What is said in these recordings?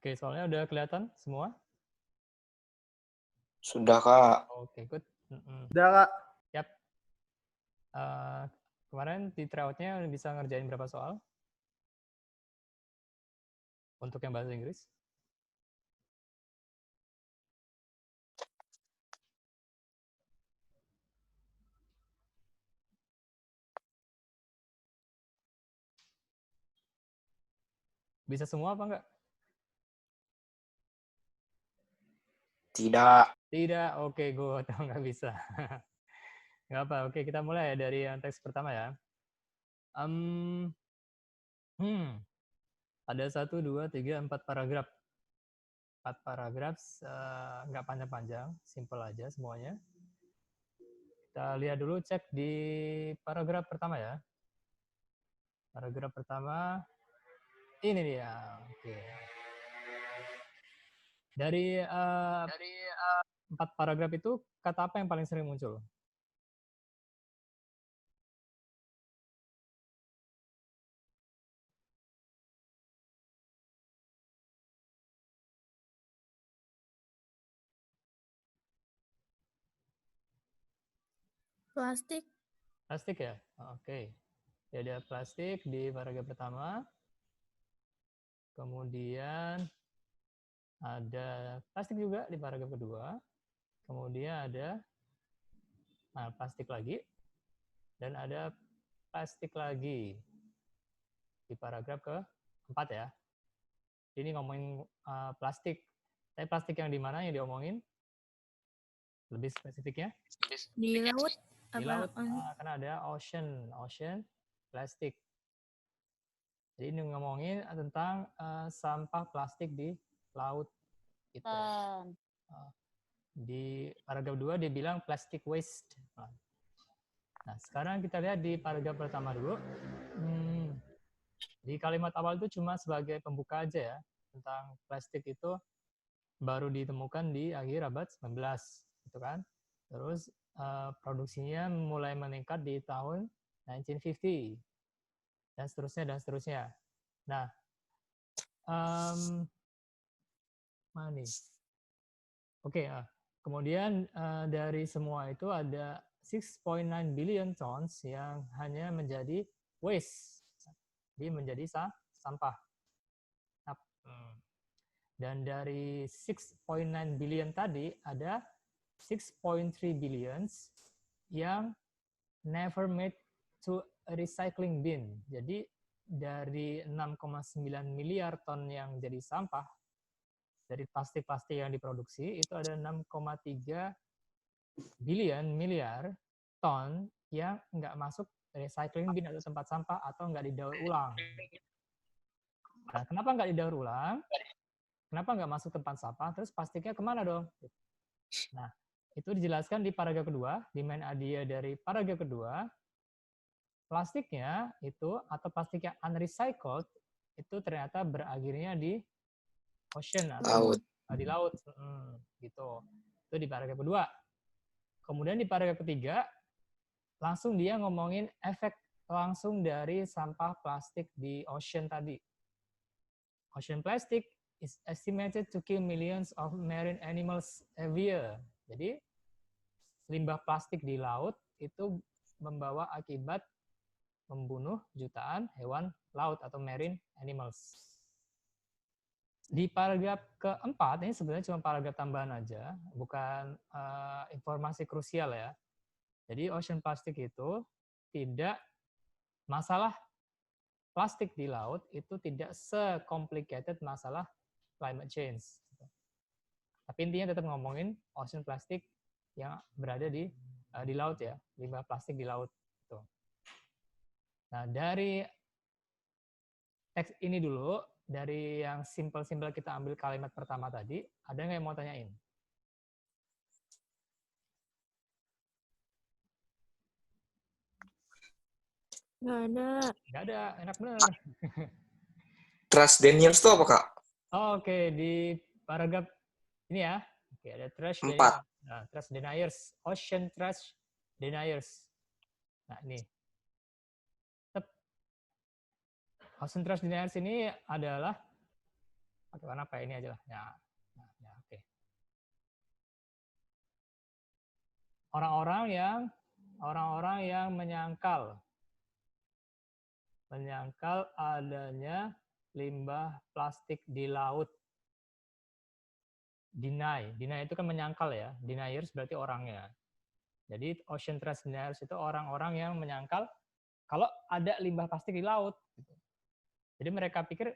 Oke, soalnya udah kelihatan semua? Sudah, Kak. Oke, good. Udah, Kak. Yap. Kemarin di tryout-nya bisa ngerjain berapa soal? Untuk yang bahasa Inggris? Bisa semua apa enggak? Tidak. Tidak, oke, good. Nggak bisa. Nggak apa, oke, kita mulai dari yang teks pertama ya. Ada 1, 2, 3, 4 paragraf. 4 paragraf, nggak panjang-panjang, simple aja semuanya. Kita lihat dulu, cek di paragraf pertama ya. Paragraf pertama, ini dia. Oke. Dari 4 paragraf itu, kata apa yang paling sering muncul? Plastik. Plastik ya? Oke. Jadi ada plastik di paragraf pertama. Kemudian ada plastik juga di paragraf kedua. Kemudian ada plastik lagi. Dan ada plastik lagi di paragraf keempat ya. Ini ngomongin plastik. Tapi plastik yang di mana yang diomongin? Lebih spesifiknya? Di laut. Di laut, karena ada ocean plastik. Jadi ini ngomongin tentang sampah plastik di laut. Gitu. Di paragraf 2 dia bilang plastic waste. Nah, sekarang kita lihat di paragraf pertama dulu. Di kalimat awal itu cuma sebagai pembuka aja ya, tentang plastik itu baru ditemukan di akhir abad 19, gitu kan. Terus produksinya mulai meningkat di tahun 1950, dan seterusnya. Nah, mana nih? Oke, kemudian dari semua itu ada 6.9 billion tons yang hanya menjadi waste, jadi menjadi sampah. Dan dari 6.9 billion tadi ada 6.3 billions yang never made to a recycling bin. Jadi dari 6,9 miliar ton yang jadi sampah dari plastik-plastik yang diproduksi, itu ada 6,3 miliar ton yang nggak masuk recycling bin atau tempat sampah atau nggak didaur ulang. Nah, kenapa nggak didaur ulang? Kenapa nggak masuk tempat sampah? Terus plastiknya kemana dong? Nah, itu dijelaskan di paragraf kedua, di main idea dari paragraf kedua, plastiknya itu, atau plastik yang unrecycled, itu ternyata berakhirnya di ocean, atau di laut. Gitu. Itu di paragraf kedua. Kemudian di paragraf ketiga, langsung dia ngomongin efek langsung dari sampah plastik di ocean tadi. Ocean plastic is estimated to kill millions of marine animals every year. Jadi, limbah plastik di laut itu membawa akibat membunuh jutaan hewan laut atau marine animals. Di paragraf keempat, ini sebenarnya cuma paragraf tambahan aja, bukan informasi krusial ya. Jadi, ocean plastic itu tidak, masalah plastik di laut itu tidak se-complicated masalah climate change. Tapi intinya tetap ngomongin ocean plastik yang berada di laut ya, limbah plastik di laut. Gitu. Nah, dari teks ini dulu, dari yang simple-simple kita ambil kalimat pertama tadi, ada nggak yang mau tanyain? Nggak ada. Nggak ada, enak bener. Trash deniers itu apa, Kak? Oke, di paragraf ini ya. Oke, ada trash 4. deniers. Nah, trash deniers, ocean trash deniers. Nah, ini. Ocean trash deniers ini adalah Pakai warna apa ini aja lah. Ya, ya oke. Orang-orang yang menyangkal adanya limbah plastik di laut. Deny itu kan menyangkal ya. Deniers berarti orangnya. Jadi ocean trash deniers itu orang-orang yang menyangkal kalau ada limbah plastik di laut. Gitu. Jadi mereka pikir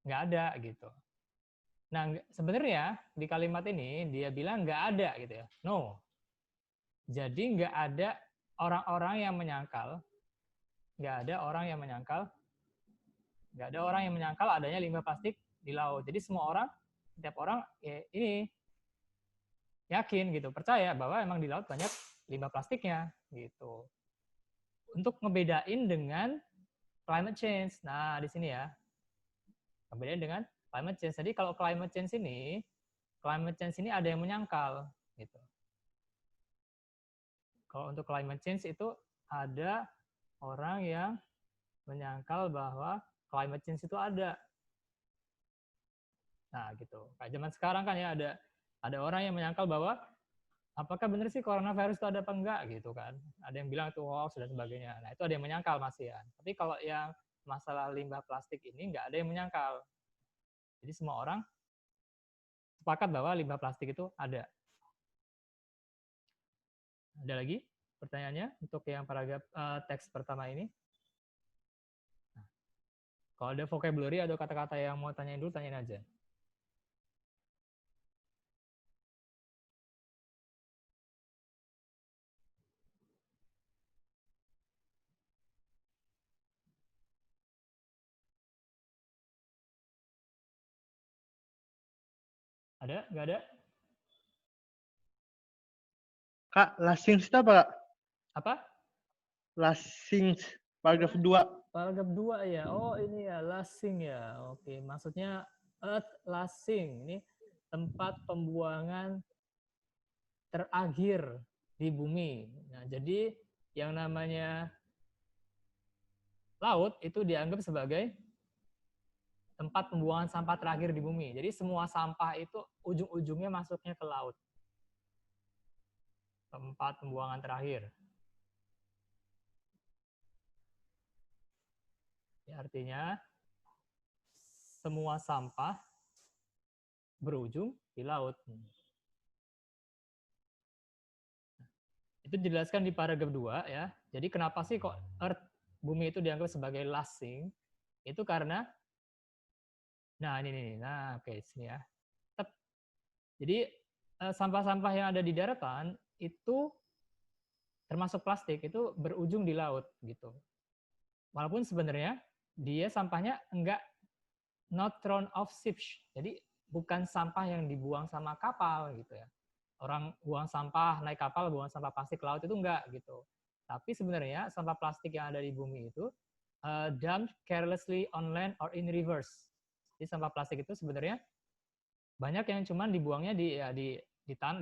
nggak ada gitu. Nah sebenarnya di kalimat ini dia bilang nggak ada gitu ya. No. Jadi nggak ada orang-orang yang menyangkal. Nggak ada orang yang menyangkal adanya limbah plastik di laut. Jadi setiap orang ya, ini yakin gitu, percaya bahwa emang di laut banyak limbah plastiknya gitu. Untuk ngebedain dengan climate change. Nah, di sini ya. Ngebedain dengan climate change. Jadi kalau climate change ini ada yang menyangkal gitu. Kalau untuk climate change itu ada orang yang menyangkal bahwa climate change itu ada. Nah, gitu. Kayak zaman sekarang kan ya ada orang yang menyangkal bahwa apakah benar sih coronavirus itu ada apa enggak gitu kan. Ada yang bilang itu hoax dan sebagainya. Nah, itu ada yang menyangkal masih ya. Tapi kalau yang masalah limbah plastik ini nggak ada yang menyangkal. Jadi semua orang sepakat bahwa limbah plastik itu ada. Ada lagi pertanyaannya untuk yang paragraf teks pertama ini? Nah, kalau ada vocabulary atau kata-kata yang mau tanyain dulu, tanyain aja. Ada? Nggak ada? Kak, last things itu apa, Kak? Apa? Last things, paragraf 2. Paragraf 2 ya. Oh, ini ya, lasing ya. Oke, maksudnya earth lasing. Ini tempat pembuangan terakhir di bumi. Nah, jadi yang namanya laut itu dianggap sebagai tempat pembuangan sampah terakhir di bumi. Jadi semua sampah itu ujung-ujungnya masuknya ke laut. Tempat pembuangan terakhir. Ya, artinya semua sampah berujung di laut. Itu dijelaskan di paragraf 2 ya. Jadi kenapa sih kok Earth, bumi itu dianggap sebagai lasting? Itu karena nah ini nih. Nah, oke sini ya. Jadi sampah-sampah yang ada di daratan itu termasuk plastik itu berujung di laut gitu. Walaupun sebenarnya dia sampahnya enggak not thrown off ships. Jadi bukan sampah yang dibuang sama kapal gitu ya. Orang buang sampah naik kapal buang sampah plastik ke laut itu enggak gitu. Tapi sebenarnya sampah plastik yang ada di bumi itu dumped carelessly on land or in rivers. Jadi sampah plastik itu sebenarnya banyak yang cuman dibuangnya di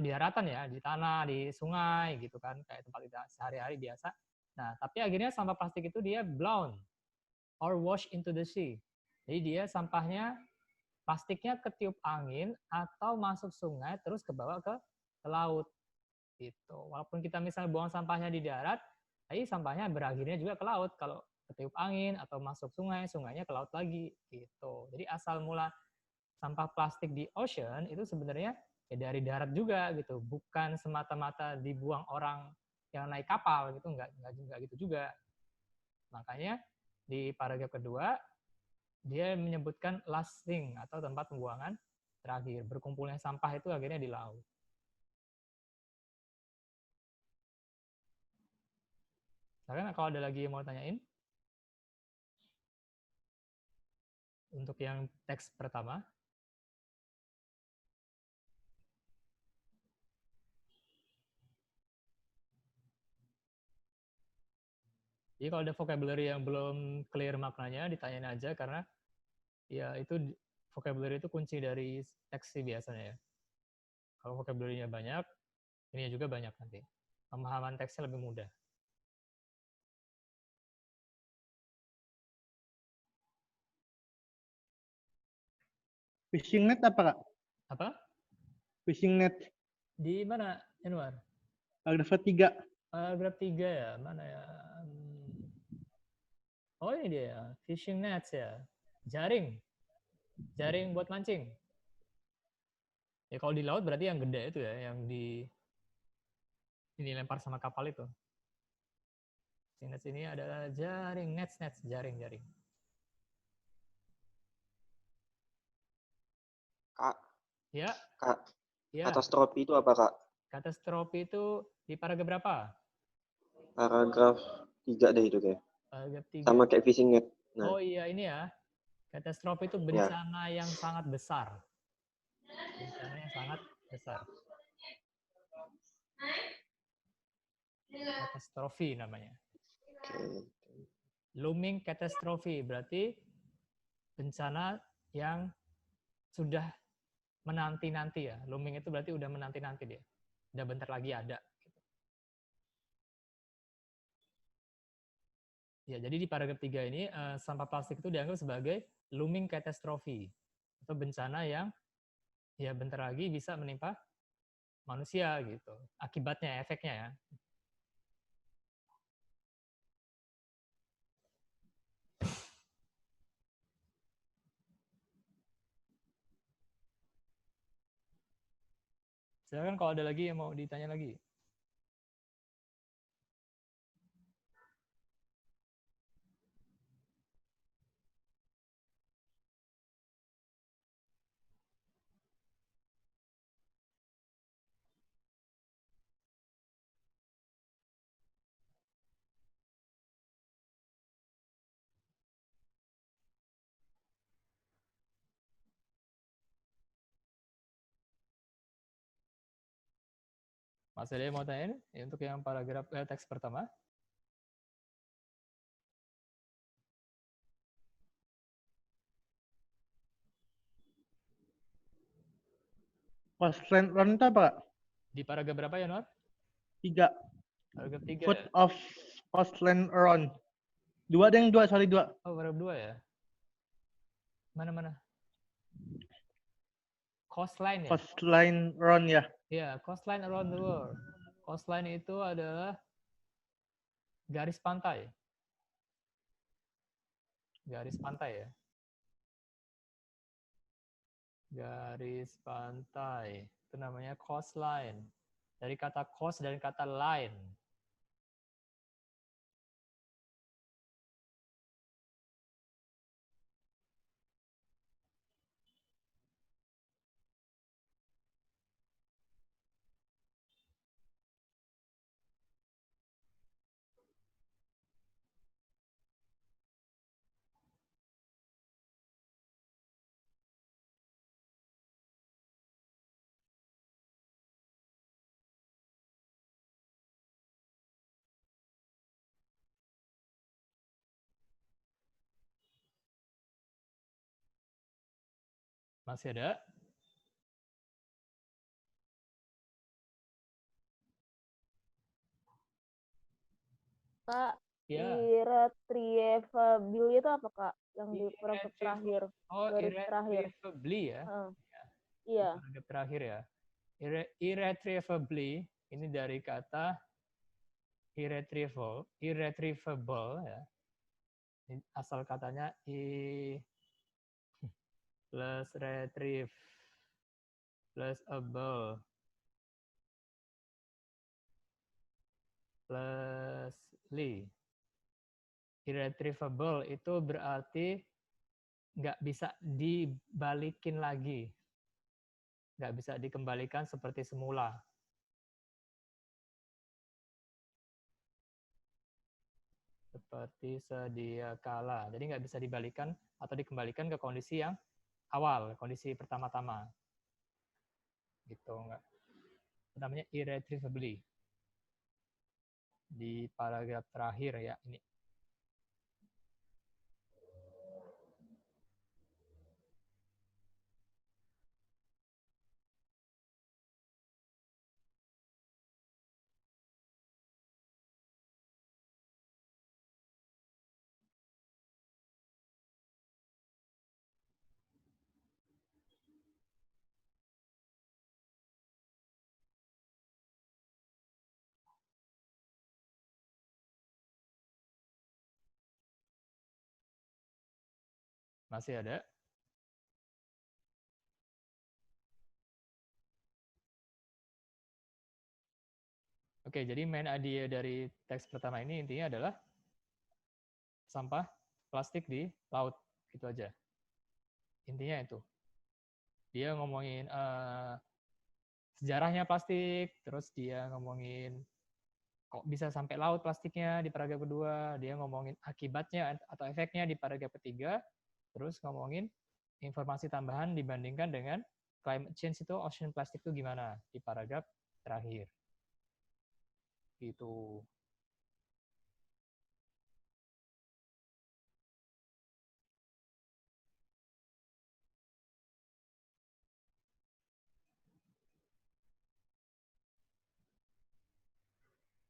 daratan ya, di tanah, di sungai gitu kan, kayak tempat kita sehari-hari biasa. Nah, tapi akhirnya sampah plastik itu dia blown or wash into the sea. Jadi dia sampahnya plastiknya ketiup angin atau masuk sungai terus kebawa ke laut gitu. Walaupun kita misalnya buang sampahnya di darat, tapi sampahnya berakhirnya juga ke laut kalau ketiup angin atau masuk sungai, sungainya ke laut lagi gitu. Jadi asal mula sampah plastik di ocean itu sebenarnya ya dari darat juga gitu, bukan semata-mata dibuang orang yang naik kapal gitu, enggak gitu juga. Makanya di paragraf kedua dia menyebutkan lasting atau tempat pembuangan terakhir. Berkumpulnya sampah itu akhirnya di laut. Sekarang kalau ada lagi yang mau tanyain untuk yang teks pertama. Jadi kalau ada vocabulary yang belum clear maknanya, ditanyain aja karena ya itu vocabulary itu kunci dari teks sih biasanya ya. Kalau vocabulary-nya banyak, ini juga banyak nanti. Pemahaman teksnya lebih mudah. Fishing net apa, Kak? Apa? Fishing net. Di mana, Januar? Paragraf 3. Paragraf 3 ya, mana ya? Oh ini dia, fishing nets ya. Jaring. Jaring buat mancing. Ya kalau di laut berarti yang gede itu ya, yang ini lempar sama kapal itu. Fishing nets ini adalah jaring, nets, jaring. Kak, Ya, Kak, ya. katastrofi itu apa, Kak? Katastrofi itu di paragraf berapa? Paragraf 3 deh itu kayak. Paragraf 3. Sama kayak fishing net. Nah, Oh iya, ini ya. Katastrofi itu bencana yang sangat besar. Bencana yang sangat besar. Katastrofi namanya. oke. Looming catastrophe berarti bencana yang sudah menanti-nanti ya. Looming itu berarti udah menanti-nanti dia. Udah bentar lagi ada. Ya, jadi di paragraf 3 ini sampah plastik itu dianggap sebagai looming catastrophe atau bencana yang ya bentar lagi bisa menimpa manusia gitu. Akibatnya, efeknya ya. Silakan kalau ada lagi yang mau ditanya lagi. Mas ada yang mau tanya ya, untuk yang paragraf teks pertama? Coastline run itu apa, Kak? Di paragraf berapa ya, Nur? 3. Paragraf 3 Foot ya? of coastline run. 2 ada yang 2, sorry 2. Oh, paragraf 2 ya? Mana? Coastline ya? Coastline run ya. Ya, coastline around the world. Coastline itu adalah garis pantai. Garis pantai ya. Garis pantai. Itu namanya coastline. Dari kata coast dan kata line. Masih ada? Kak, Ya. irretrievable itu apa, Kak? Yang di paragraf terakhir. Oh, Garis terakhir. irretrievably ya. Iya. Paragraf terakhir ya. Irretrievably ini dari kata irretrievable ya. Ini asal katanya plus retrieve plus able plus li. Irretrievable itu berarti nggak bisa dibalikin lagi. Nggak bisa dikembalikan seperti semula. Seperti sedia kala. Jadi nggak bisa dibalikan atau dikembalikan ke kondisi yang awal, kondisi pertama-tama. Gitu, nggak. Namanya irretrievably. Di paragraf terakhir ya ini. Masih ada? Oke, jadi main idea dari teks pertama ini intinya adalah sampah plastik di laut, gitu aja. Intinya itu. Dia ngomongin sejarahnya plastik, terus dia ngomongin kok bisa sampai laut plastiknya di paragraf kedua, dia ngomongin akibatnya atau efeknya di paragraf ketiga, terus ngomongin informasi tambahan dibandingkan dengan climate change itu ocean plastik itu gimana di paragraf terakhir. Gitu.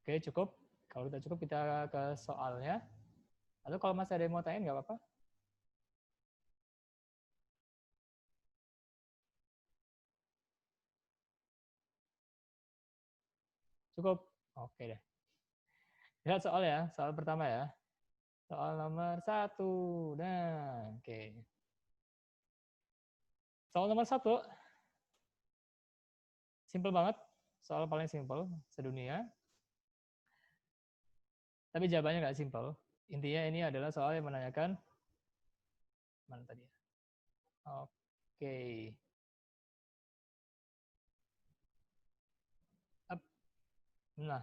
Oke, cukup. Kalau udah cukup, kita ke soalnya. Atau kalau masih ada yang mau tanya, nggak apa-apa. Cukup. Oke deh. Lihat soal ya. Soal pertama ya. Soal nomor 1. Nah, oke. Soal nomor 1. Simple banget. Soal paling simple sedunia. Tapi jawabannya nggak simple. Intinya ini adalah soal yang menanyakan mana tadi ya? Oke. Nah,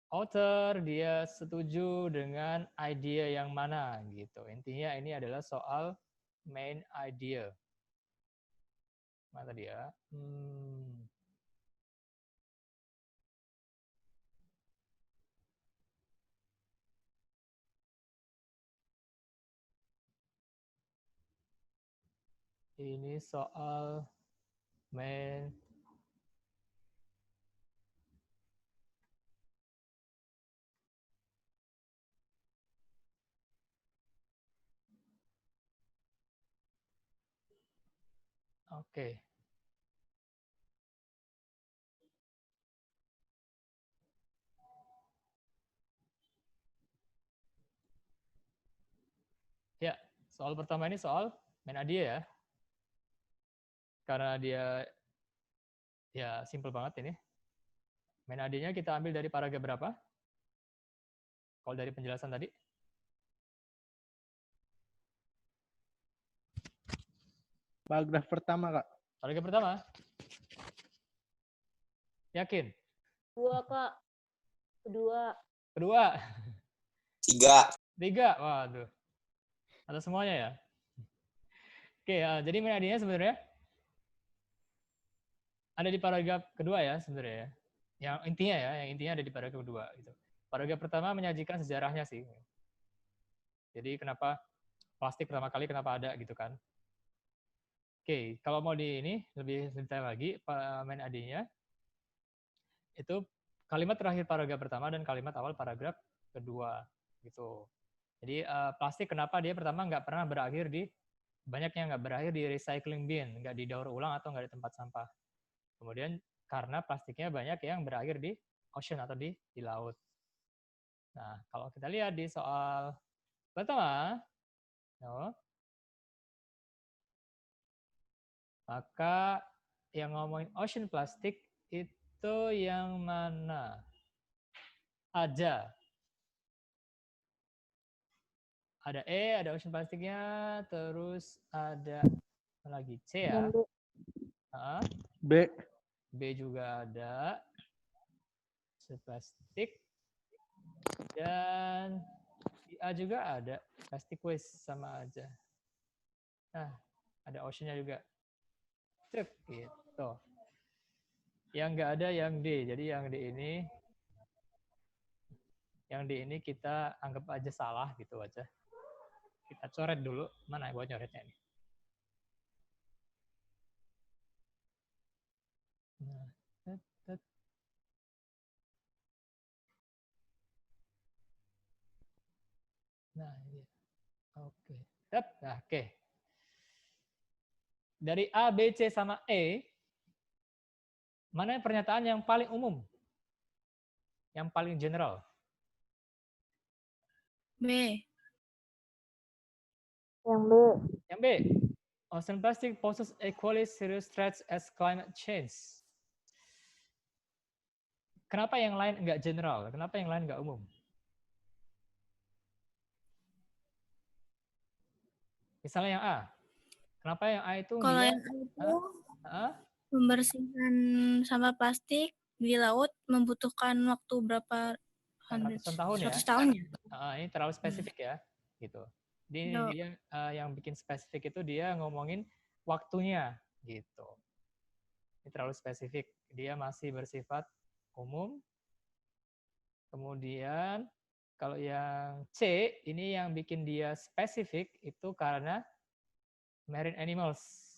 author dia setuju dengan idea yang mana gitu. Intinya ini adalah soal main idea. Mana tadi ya? Ini soal main oke. Ya, soal pertama ini soal main idea ya. Karena dia ya simple banget ini. Main idea-nya kita ambil dari paragraf berapa? Kalau dari penjelasan tadi? Paragraf pertama, Kak. Paragraf pertama? Yakin? Kedua, Kak. Kedua? 3. 3? Waduh. Ada semuanya ya? Oke, jadi main idea-nya sebenarnya ada di paragraf kedua ya sebenarnya ya. Yang intinya ada di paragraf kedua gitu. Paragraf pertama menyajikan sejarahnya sih. Jadi kenapa plastik pertama kali kenapa ada gitu kan. Oke, kalau mau di ini lebih detail lagi main ID-nya itu kalimat terakhir paragraf pertama dan kalimat awal paragraf kedua gitu. Jadi plastik kenapa dia pertama nggak pernah berakhir di banyaknya nggak berakhir di recycling bin, nggak didaur ulang atau nggak di tempat sampah. Kemudian karena plastiknya banyak yang berakhir di ocean atau di laut. Nah, kalau kita lihat di soal pertama, no, maka yang ngomongin ocean plastik itu yang mana aja? Ada E, ada ocean plastiknya, terus ada lagi C ya. B. B juga ada. Plastik. Dan di A juga ada. Plastic waste sama aja. Nah, ada ocean-nya juga. Cek, gitu. Yang nggak ada yang D. Jadi yang D ini kita anggap aja salah gitu aja. Kita coret dulu. Mana buat nyoretnya nih? Nah, ini. Oke. Nah, oke. Dari A, B, C, sama E, mana pernyataan yang paling umum? Yang paling general? B. Yang B. Yang B. Ocean plastic poses equally serious threats as climate change. Kenapa yang lain enggak general? Kenapa yang lain enggak umum? Misalnya yang A. Kenapa yang A itu Kalau dia yang A itu membersihkan sampah plastik di laut membutuhkan waktu berapa ratusan tahun ya? 100 tahun ya? Ini terlalu spesifik ya, gitu. Dia yang bikin spesifik itu dia ngomongin waktunya, gitu. Ini terlalu spesifik. Dia masih bersifat umum. Kemudian kalau yang C, ini yang bikin dia spesifik itu karena marine animals.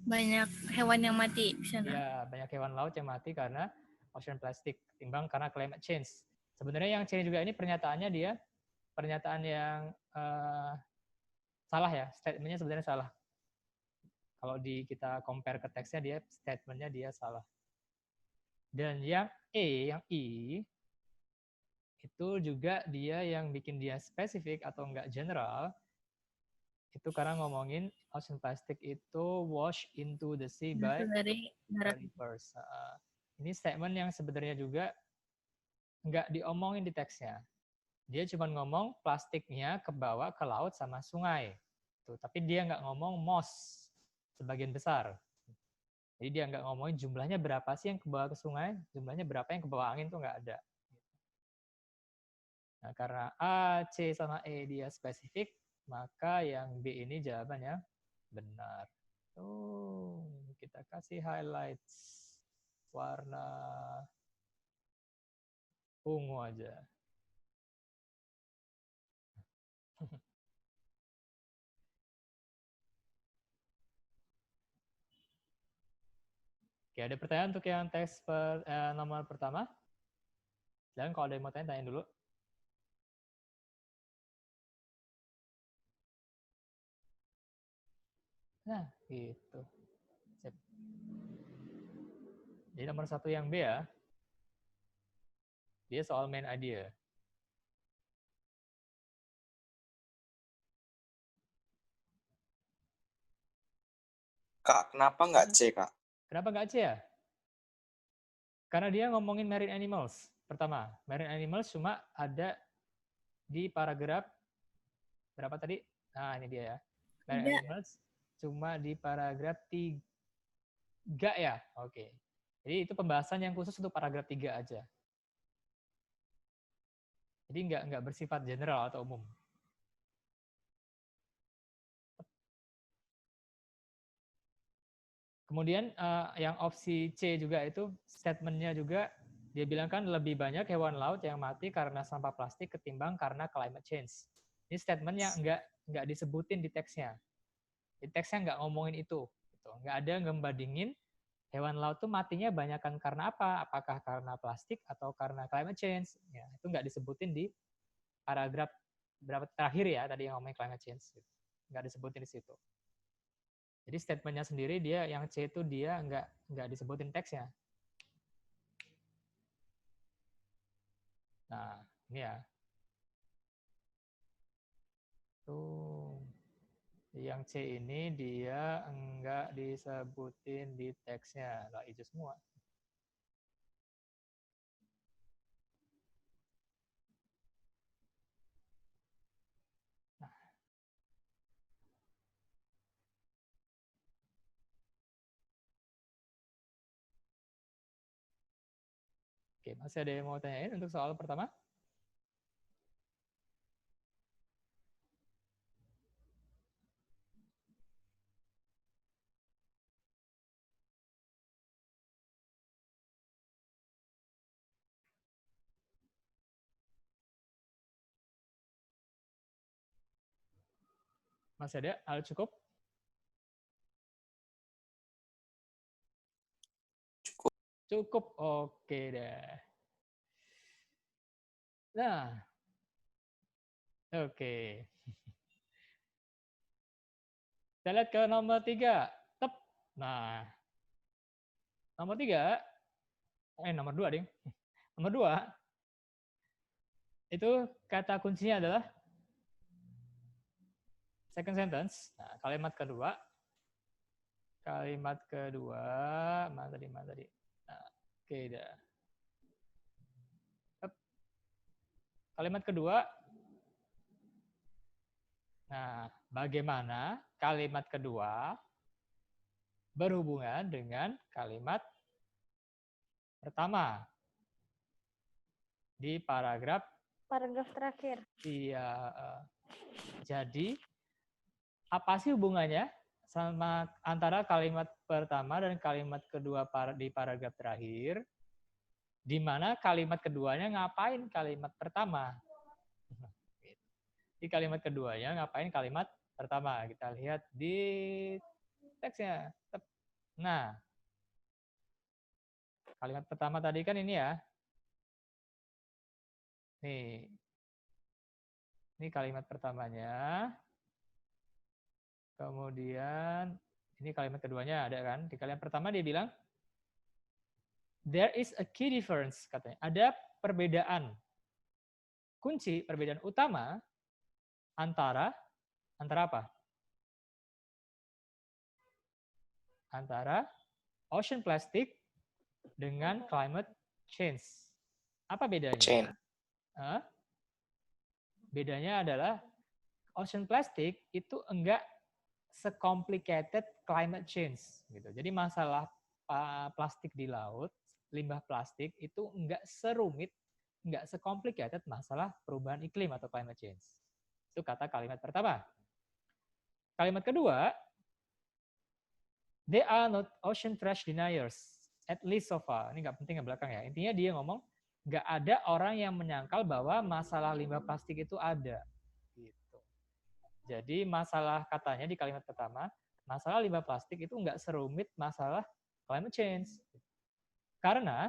Banyak hewan yang mati di sana. Ya, banyak hewan laut yang mati karena ocean plastic, ketimbang karena climate change. Sebenarnya yang C juga ini pernyataannya dia pernyataan yang salah ya, statementnya sebenarnya salah. Kalau kita compare ke teksnya, dia statementnya dia salah. Dan yang E, yang I, itu juga dia yang bikin dia spesifik atau enggak general, itu karena ngomongin ocean plastic itu wash into the sea by rivers. Ini statement yang sebenarnya juga enggak diomongin di teksnya. Dia cuma ngomong plastiknya kebawa ke laut sama sungai. Tuh, tapi dia nggak ngomong most sebagian besar. Jadi dia nggak ngomongin jumlahnya berapa sih yang kebawa ke sungai, jumlahnya berapa yang kebawa angin tuh nggak ada. Nah, karena A, C, sama E dia spesifik, maka yang B ini jawabannya benar. Tuh, kita kasih highlights warna ungu aja. Oke, ada pertanyaan untuk yang teks nomor pertama? Dan kalau ada yang mau tanya dulu. Nah, gitu. Sip. Jadi nomor 1 yang B ya. Dia soal main idea. Kak, kenapa nggak C, Kak? Kenapa nggak C ya? Karena dia ngomongin marine animals. Pertama, marine animals cuma ada di paragraf berapa tadi? Nah, ini dia ya. Marine animals cuma di paragraf 3 ya? Oke. Jadi itu pembahasan yang khusus untuk paragraf 3 aja. Jadi nggak bersifat general atau umum. Kemudian yang opsi C juga itu statementnya juga dia bilang kan lebih banyak hewan laut yang mati karena sampah plastik ketimbang karena climate change. Ini statementnya nggak disebutin di teksnya. Di teksnya nggak ngomongin itu. Gitu. Nggak ada ngebandingin hewan laut tuh matinya banyakan karena apa? Apakah karena plastik atau karena climate change? Ya, itu nggak disebutin di paragraf berapa terakhir ya tadi yang ngomongin climate change. Nggak disebutin di situ. Jadi statementnya sendiri dia yang C itu dia nggak disebutin teksnya. Nah, ini ya. Tuh. Yang C ini dia nggak disebutin di teksnya. Lah, hijau semua. Oke, masih ada yang mau tanyain untuk soal pertama? Masih ada? Hal cukup? Cukup. Cukup, oke deh. Nah, oke. Kita lihat ke nomor 3. Tep. Nah, nomor 3, nomor 2 ding. Nomor 2, itu kata kuncinya adalah second sentence. Nah, kalimat kedua. Mana tadi? Nah, oke, dah. Kalimat kedua. Nah, bagaimana kalimat kedua berhubungan dengan kalimat pertama di paragraf terakhir. Iya. Jadi apa sih hubungannya sama antara kalimat pertama dan kalimat kedua di paragraf terakhir? Di mana kalimat keduanya ngapain kalimat pertama? Di kalimat keduanya ngapain kalimat pertama? Kita lihat di teksnya. Nah, kalimat pertama tadi kan ini ya. Nih. Ini kalimat pertamanya. Kemudian ini kalimat keduanya ada kan? Di kalimat pertama dia bilang there is a key difference katanya. Ada perbedaan kunci, perbedaan utama antara apa? Antara ocean plastic dengan climate change. Apa bedanya? Bedanya adalah ocean plastic itu enggak se-complicated climate change gitu. Jadi masalah plastik di laut, limbah plastik itu enggak serumit, enggak se-complicated masalah perubahan iklim atau climate change. Itu kata kalimat pertama. Kalimat kedua, they are not ocean trash deniers, at least so far. Ini nggak penting yang belakang ya. Intinya dia ngomong, nggak ada orang yang menyangkal bahwa masalah limbah plastik itu ada. Gitu. Jadi masalah katanya di kalimat pertama, masalah limbah plastik itu nggak serumit masalah climate change. Karena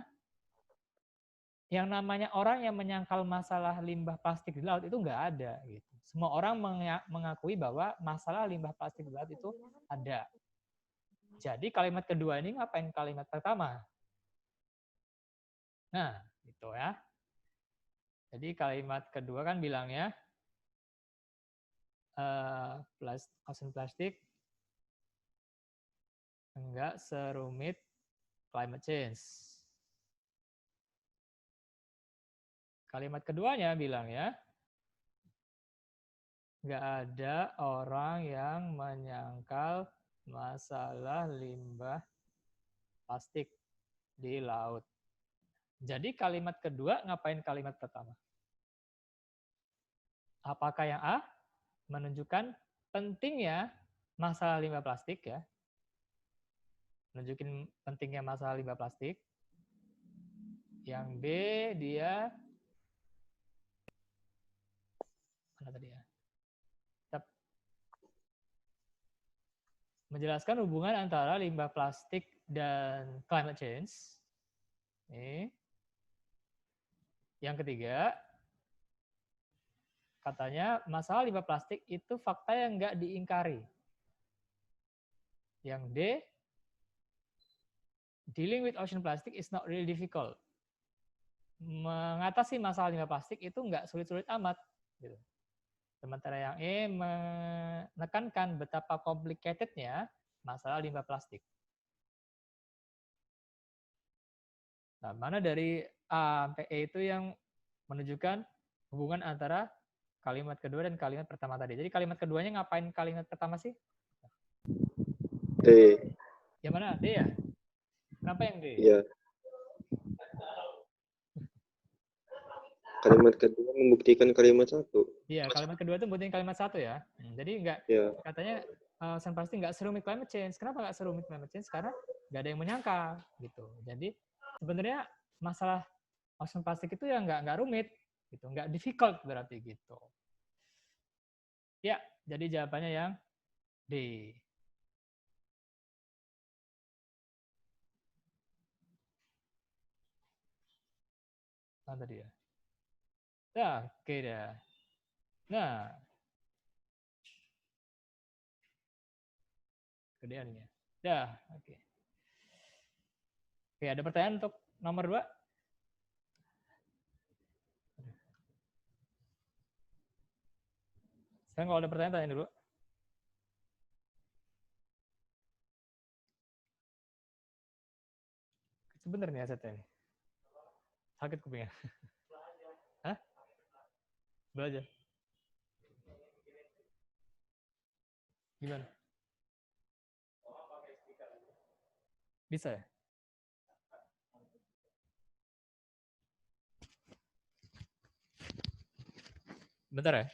yang namanya orang yang menyangkal masalah limbah plastik di laut itu nggak ada. Gitu. Semua orang mengakui bahwa masalah limbah plastik di laut itu ada. Jadi kalimat kedua ini ngapain kalimat pertama? Nah, gitu ya. Jadi kalimat kedua kan bilangnya ocean plastic enggak serumit climate change. Kalimat keduanya bilangnya enggak ada orang yang menyangkal masalah limbah plastik di laut. Jadi kalimat kedua ngapain kalimat pertama? Apakah yang A menunjukkan pentingnya masalah limbah plastik ya? Menunjukin pentingnya masalah limbah plastik. Yang B dia mana tadi ya? Menjelaskan hubungan antara limbah plastik dan climate change. Ini. Yang ketiga, katanya masalah limbah plastik itu fakta yang nggak diingkari. Yang D, dealing with ocean plastic is not really difficult. Mengatasi masalah limbah plastik itu nggak sulit-sulit amat. Gitu. Sementara yang E menekankan betapa complicated-nya masalah limbah plastik. Nah, mana dari A sampai E itu yang menunjukkan hubungan antara kalimat kedua dan kalimat pertama tadi. Jadi kalimat keduanya ngapain kalimat pertama sih? D. Yang mana? D ya? Kenapa yang D? Iya. Kalimat kedua membuktikan kalimat satu. Iya, kalimat kedua itu membuktikan kalimat satu ya. Jadi enggak, katanya ocean plastic nggak serumit climate change. Kenapa nggak serumit climate change? Karena nggak ada yang menyangka gitu. Jadi sebenarnya masalah ocean plastic itu ya nggak rumit, gitu, nggak difficult berarti gitu. Ya, jadi jawabannya yang D. Mana tadi ya? Nah, oke dah. Nah, gedean ini ya. Dah, oke. Oke, ada pertanyaan untuk nomor 2? Sekarang kalau ada pertanyaan, tanya dulu. Sebentar nih headsetnya nih. Sakit kupingnya. Hah? Belajar. Gimana? Bisa ya? Bentar ya.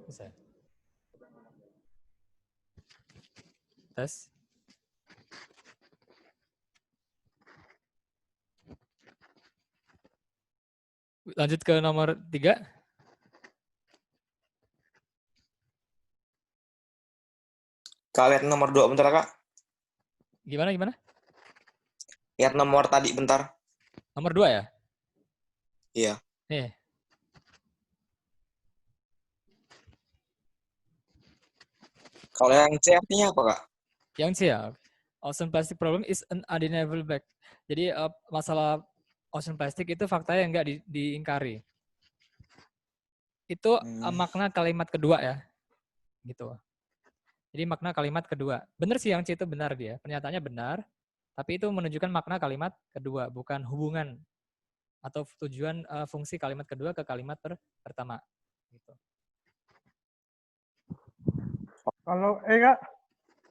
Bisa. Tes. Lanjut ke nomor 3. Kak, lihat nomor 2 bentar, Kak. Gimana? Lihat nomor tadi bentar. Nomor 2 ya? Iya. Nih. Kalau yang C artinya apa, Kak? Yang C ya. Ocean plastic problem is an undeniable fact. Jadi masalah ocean plastic itu faktanya nggak diingkari. Itu makna kalimat kedua ya. Gitu. Jadi makna kalimat kedua. Benar sih yang C itu benar dia. Pernyataannya benar. Tapi itu menunjukkan makna kalimat kedua. Bukan hubungan atau tujuan fungsi kalimat kedua ke kalimat pertama. Gitu. Kalau E, Kak?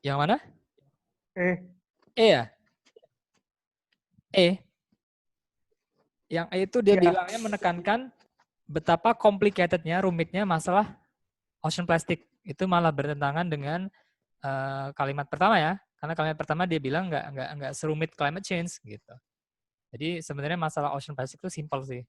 Yang mana? E. E ya? E. Yang E itu dia Ya. bilangnya menekankan betapa complicated-nya, rumitnya masalah ocean plastic. Itu malah bertentangan dengan kalimat pertama ya. Karena kalimat pertama dia bilang nggak serumit climate change gitu. Jadi sebenarnya masalah ocean plastic itu simple sih.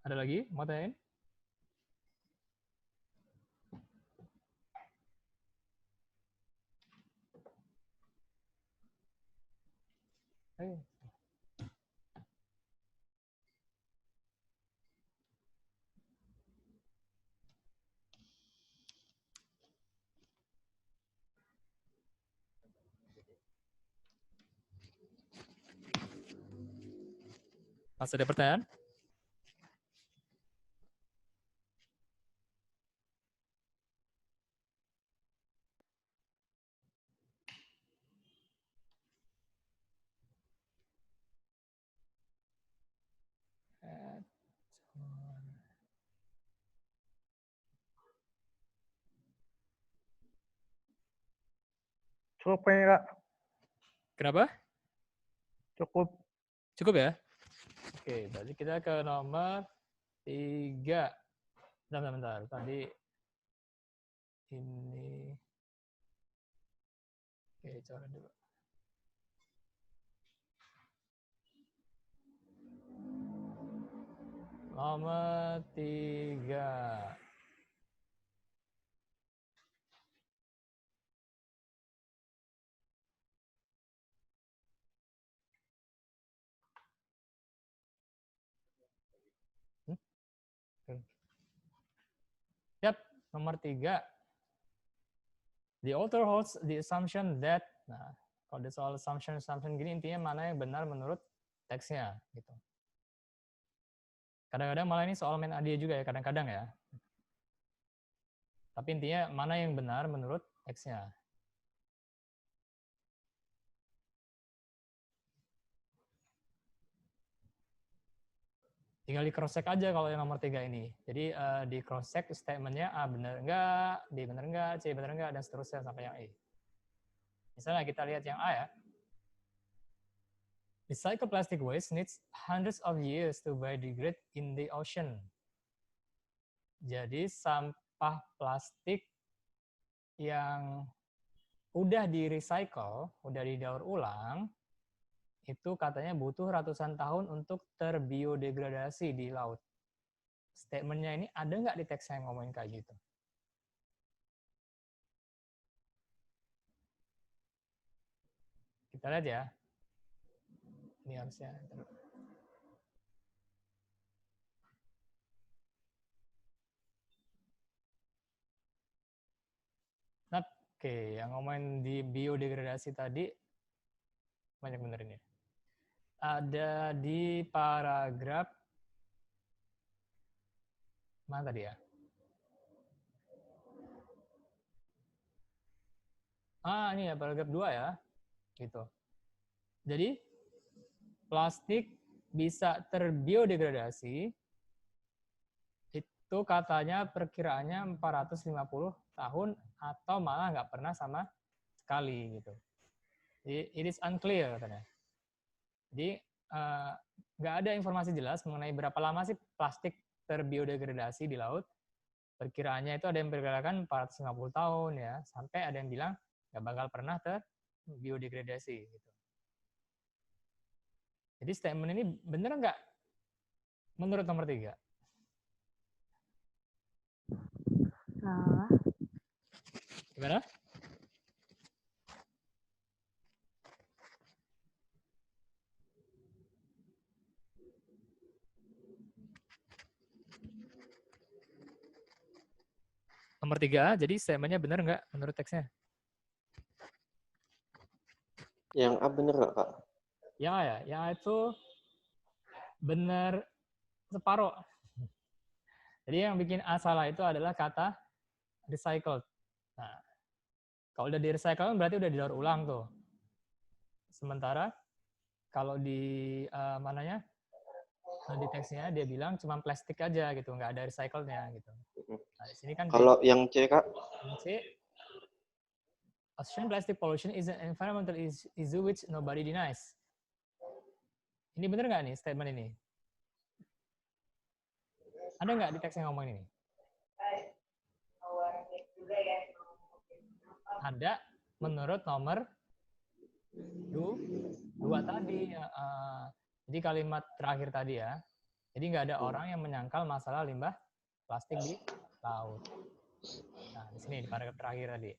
Ada lagi? Mau tanyain? Ayo. Masih ada pertanyaan? Cukup kayaknya, Kak. Kenapa? Cukup. Cukup ya? Oke, berarti kita ke nomor 3. Bentar. Tadi ini. Oke, coba dulu. Nomor 3. Yap. nomor 3, the author holds the assumption that, nah, kalau ada soal assumption gini intinya mana yang benar menurut teksnya gitu. Kadang-kadang malah ini soal main idea juga ya, kadang-kadang ya. Tapi intinya mana yang benar menurut teksnya. Tinggal di cross check aja kalau yang nomor 3 ini. Jadi di cross check statementnya A benar enggak, B benar enggak, C benar enggak, dan seterusnya sampai yang E. Misalnya kita lihat yang A ya. Recycled plastic waste needs hundreds of years to biodegrade in the ocean. Jadi sampah plastik yang udah di-recycle, udah didaur ulang, itu katanya butuh ratusan tahun untuk terbiodegradasi di laut. Statementnya ini ada nggak di teks yang ngomongin kayak gitu? Kita lihat ya. Ini harusnya. Nah, oke, yang ngomongin di biodegradasi tadi, banyak bener ini. Ada di paragraf, mana tadi ya? Ini ya, paragraf 2 ya. Gitu. Jadi, plastik bisa terbiodegradasi, itu katanya perkiraannya 450 tahun atau malah nggak pernah sama sekali gitu. Jadi, it is unclear katanya. Jadi, nggak ada informasi jelas mengenai berapa lama sih plastik terbiodegradasi di laut. Perkiraannya itu ada yang memperkirakan 450 tahun ya, sampai ada yang bilang nggak bakal pernah terbiodegradasi gitu. Jadi statement ini bener nggak menurut nomor 3? Salah. Gimana? Nomor 3, jadi statementnya bener nggak menurut teksnya? Yang A bener nggak, Kak? Ya, yang itu bener separuh. Jadi yang bikin A salah itu adalah kata recycled. Nah, kalau udah di-recycle berarti udah didaur ulang tuh. Sementara kalau di mananya di teksnya dia bilang cuma plastik aja gitu, nggak ada recycle-nya gitu. Nah, di sini kan Kalau yang C, Kak? Yang C, ocean plastic pollution is an environmental issue which nobody denies. Ini bener nggak nih statement ini? Ada nggak di teks yang ngomong ini? Ada menurut nomor 2 tadi. Jadi kalimat terakhir tadi ya. Jadi nggak ada orang yang menyangkal masalah limbah plastik di laut. Nah, di sini di paragraf terakhir tadi.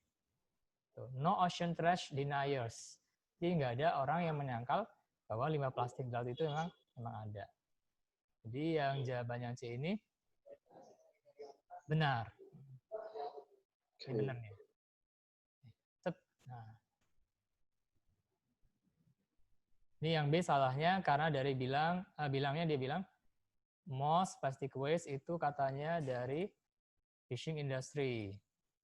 No ocean trash deniers. Jadi nggak ada orang yang menyangkal bahwa limbah plastik di laut itu memang ada. Jadi yang jawaban yang C ini benar. Ini benar nih. Nah. Ini yang B salahnya karena dari bilangnya dia bilang most plastic waste itu katanya dari fishing industry.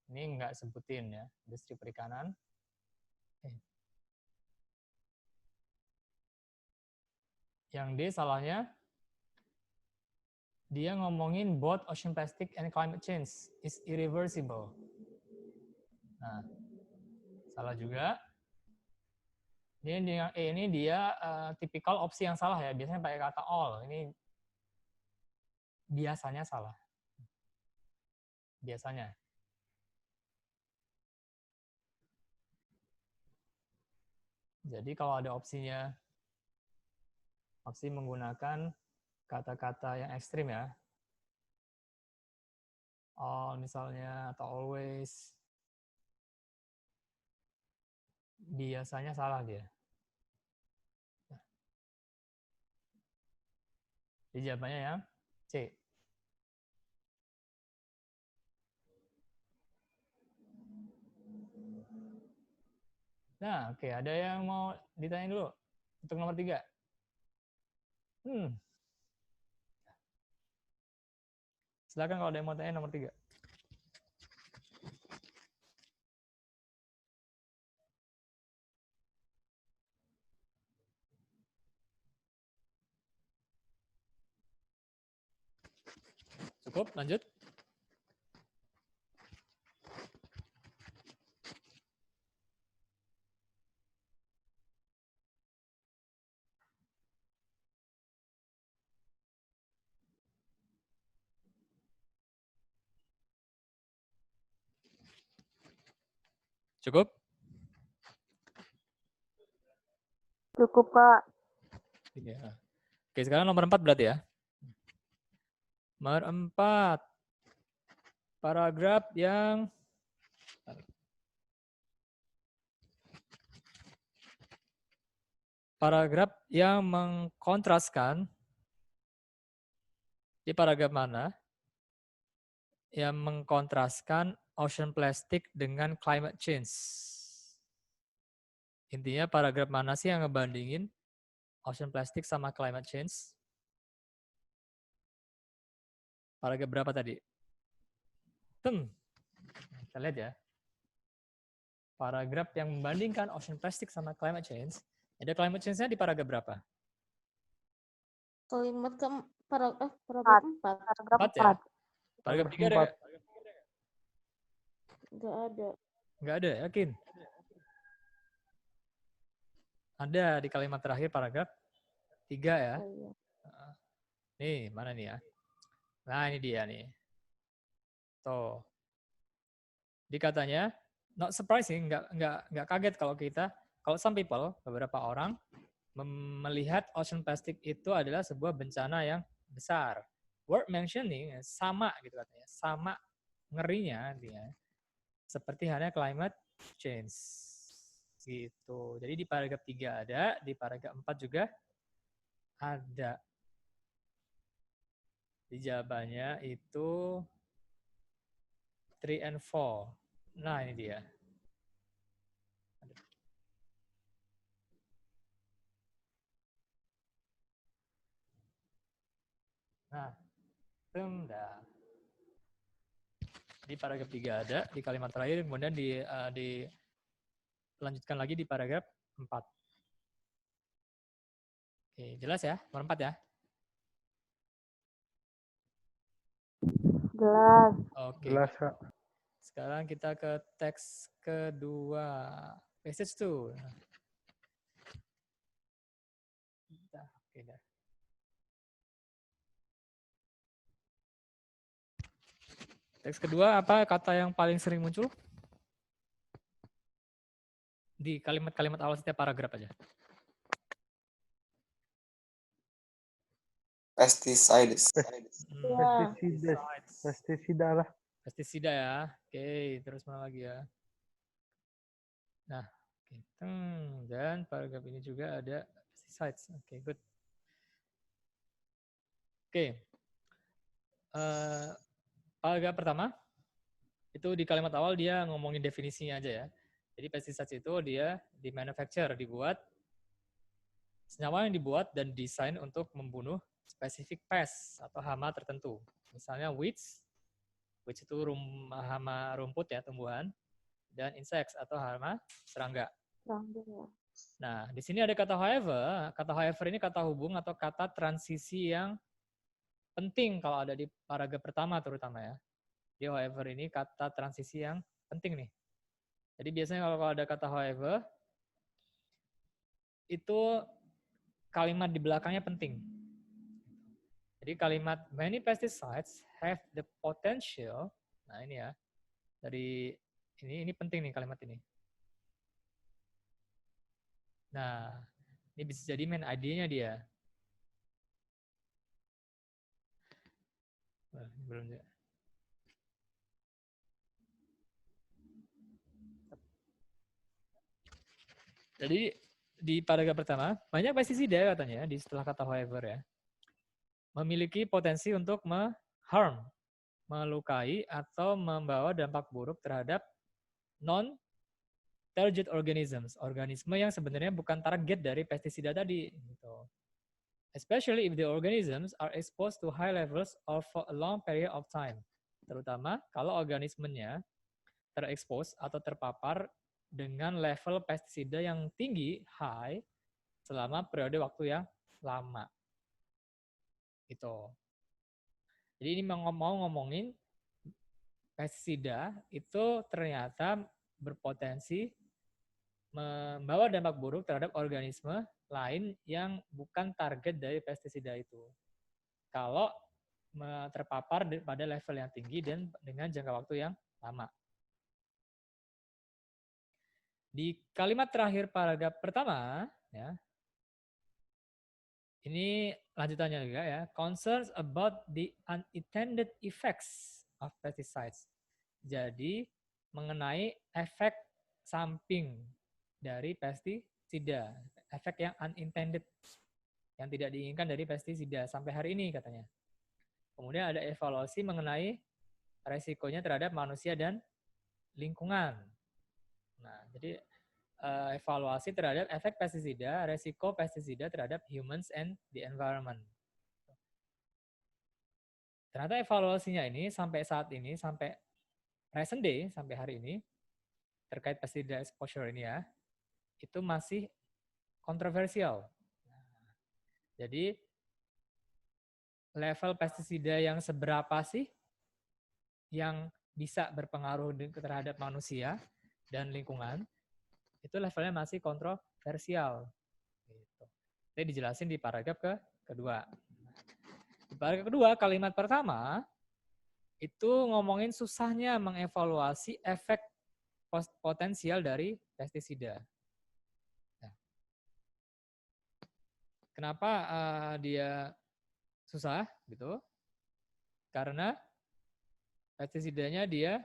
Ini nggak sebutin ya, industri perikanan. Yang D salahnya, dia ngomongin both ocean plastic and climate change is irreversible. Nah, salah juga. Ini dia tipikal opsi yang salah ya, biasanya pakai kata all. Ini biasanya salah. Biasanya. Jadi kalau ada opsinya, opsi menggunakan kata-kata yang ekstrim ya. All misalnya, atau always. Biasanya salah dia. Jadi jawabannya yang C. Nah, oke. Ada yang mau ditanya dulu untuk nomor 3? Silakan kalau ada yang mau tanya nomor 3. Cukup, lanjut. Cukup? Cukup, Kak. Ya. Oke, sekarang nomor 4 berarti ya. Nomor 4. Paragraf yang mengkontraskan di paragraf mana? Yang mengkontraskan ocean plastic dengan climate change. Intinya paragraf mana sih yang ngebandingin ocean plastic sama climate change? Paragraf berapa tadi? Kita lihat ya. Paragraf yang membandingkan ocean plastic sama climate change. Ada climate change-nya di paragraf berapa? Kalimat paragraf 4. Paragraf 4 ya? 4. Paragraf 3 ada? Nggak ada. Nggak ada, yakin? Ada di kalimat terakhir paragraf 3 ya. Oh, iya. Nih, mana nih ya? Nah, ini dia nih. Tuh. Dikatanya, not surprising, nggak kaget kalau some people, beberapa orang, melihat ocean plastic itu adalah sebuah bencana yang besar. Word mentioning sama gitu katanya, sama ngerinya dia. Seperti halnya climate change. Gitu. Jadi di paragraf 3 ada, di paragraf 4 juga ada. Di jawabannya itu 3 and 4. Nah, ini dia. Nah, di paragraf 3 ada, di kalimat terakhir, kemudian dilanjutkan lagi di paragraf 4. Oke, jelas ya? Nomor 4 ya? Jelas. Oke. Jelas, Kak. Sekarang kita ke teks kedua. Passage 2. Oke, dah. Teks kedua apa kata yang paling sering muncul? Di kalimat-kalimat awal setiap paragraf aja. Pesticides. Pestisida lah. Pestisida ya. Oke, terus mana lagi ya? Nah, oke. Dan paragraf ini juga ada pesticides. Oke, good. Oke. Paragraf pertama, itu di kalimat awal dia ngomongin definisinya aja ya. Jadi pesticides itu dia dibuat, senyawa yang dibuat dan desain untuk membunuh spesifik pest atau hama tertentu. Misalnya weeds itu hama rumput ya, tumbuhan, dan insects atau hama serangga. Nah, di sini ada kata however. Kata however ini kata hubung atau kata transisi yang penting kalau ada di paragraf pertama terutama ya. Di however ini kata transisi yang penting nih. Jadi biasanya kalau ada kata however, itu kalimat di belakangnya penting. Jadi kalimat many pesticides have the potential. Nah ini ya, dari ini penting nih kalimat ini. Nah, ini bisa jadi main ID-nya dia. Belum ya. Jadi di paragraf pertama, banyak pestisida katanya di setelah kata however ya. Memiliki potensi untuk harm, melukai atau membawa dampak buruk terhadap target organisms, organisme yang sebenarnya bukan target dari pestisida tadi. Gitu. Especially if the organisms are exposed to high levels or for a long period of time. Terutama kalau organismenya terekspos atau terpapar dengan level pestisida yang tinggi, high, selama periode waktu yang lama. Gitu. Jadi ini mau ngomongin pestisida itu ternyata berpotensi membawa dampak buruk terhadap organisme lain yang bukan target dari pestisida itu. Kalau terpapar pada level yang tinggi dan dengan jangka waktu yang lama. Di kalimat terakhir paragraf pertama, ya, ini lanjutannya juga ya, concerns about the unintended effects of pesticides. Jadi mengenai efek samping dari pestisida, efek yang unintended, yang tidak diinginkan dari pestisida sampai hari ini katanya. Kemudian ada evaluasi mengenai resikonya terhadap manusia dan lingkungan. Nah, jadi evaluasi terhadap efek pestisida, resiko pestisida terhadap humans and the environment. Ternyata evaluasinya ini sampai saat ini, sampai present day, sampai hari ini, terkait pestisida exposure ini ya, itu masih kontroversial. Jadi, level pestisida yang seberapa sih yang bisa berpengaruh terhadap manusia dan lingkungan, itu levelnya masih kontroversial. Gitu. Ini dijelasin di paragraf kedua. Di paragraf kedua, kalimat pertama, itu ngomongin susahnya mengevaluasi efek potensial dari pestisida. Nah, kenapa dia susah gitu? Karena pestisidanya dia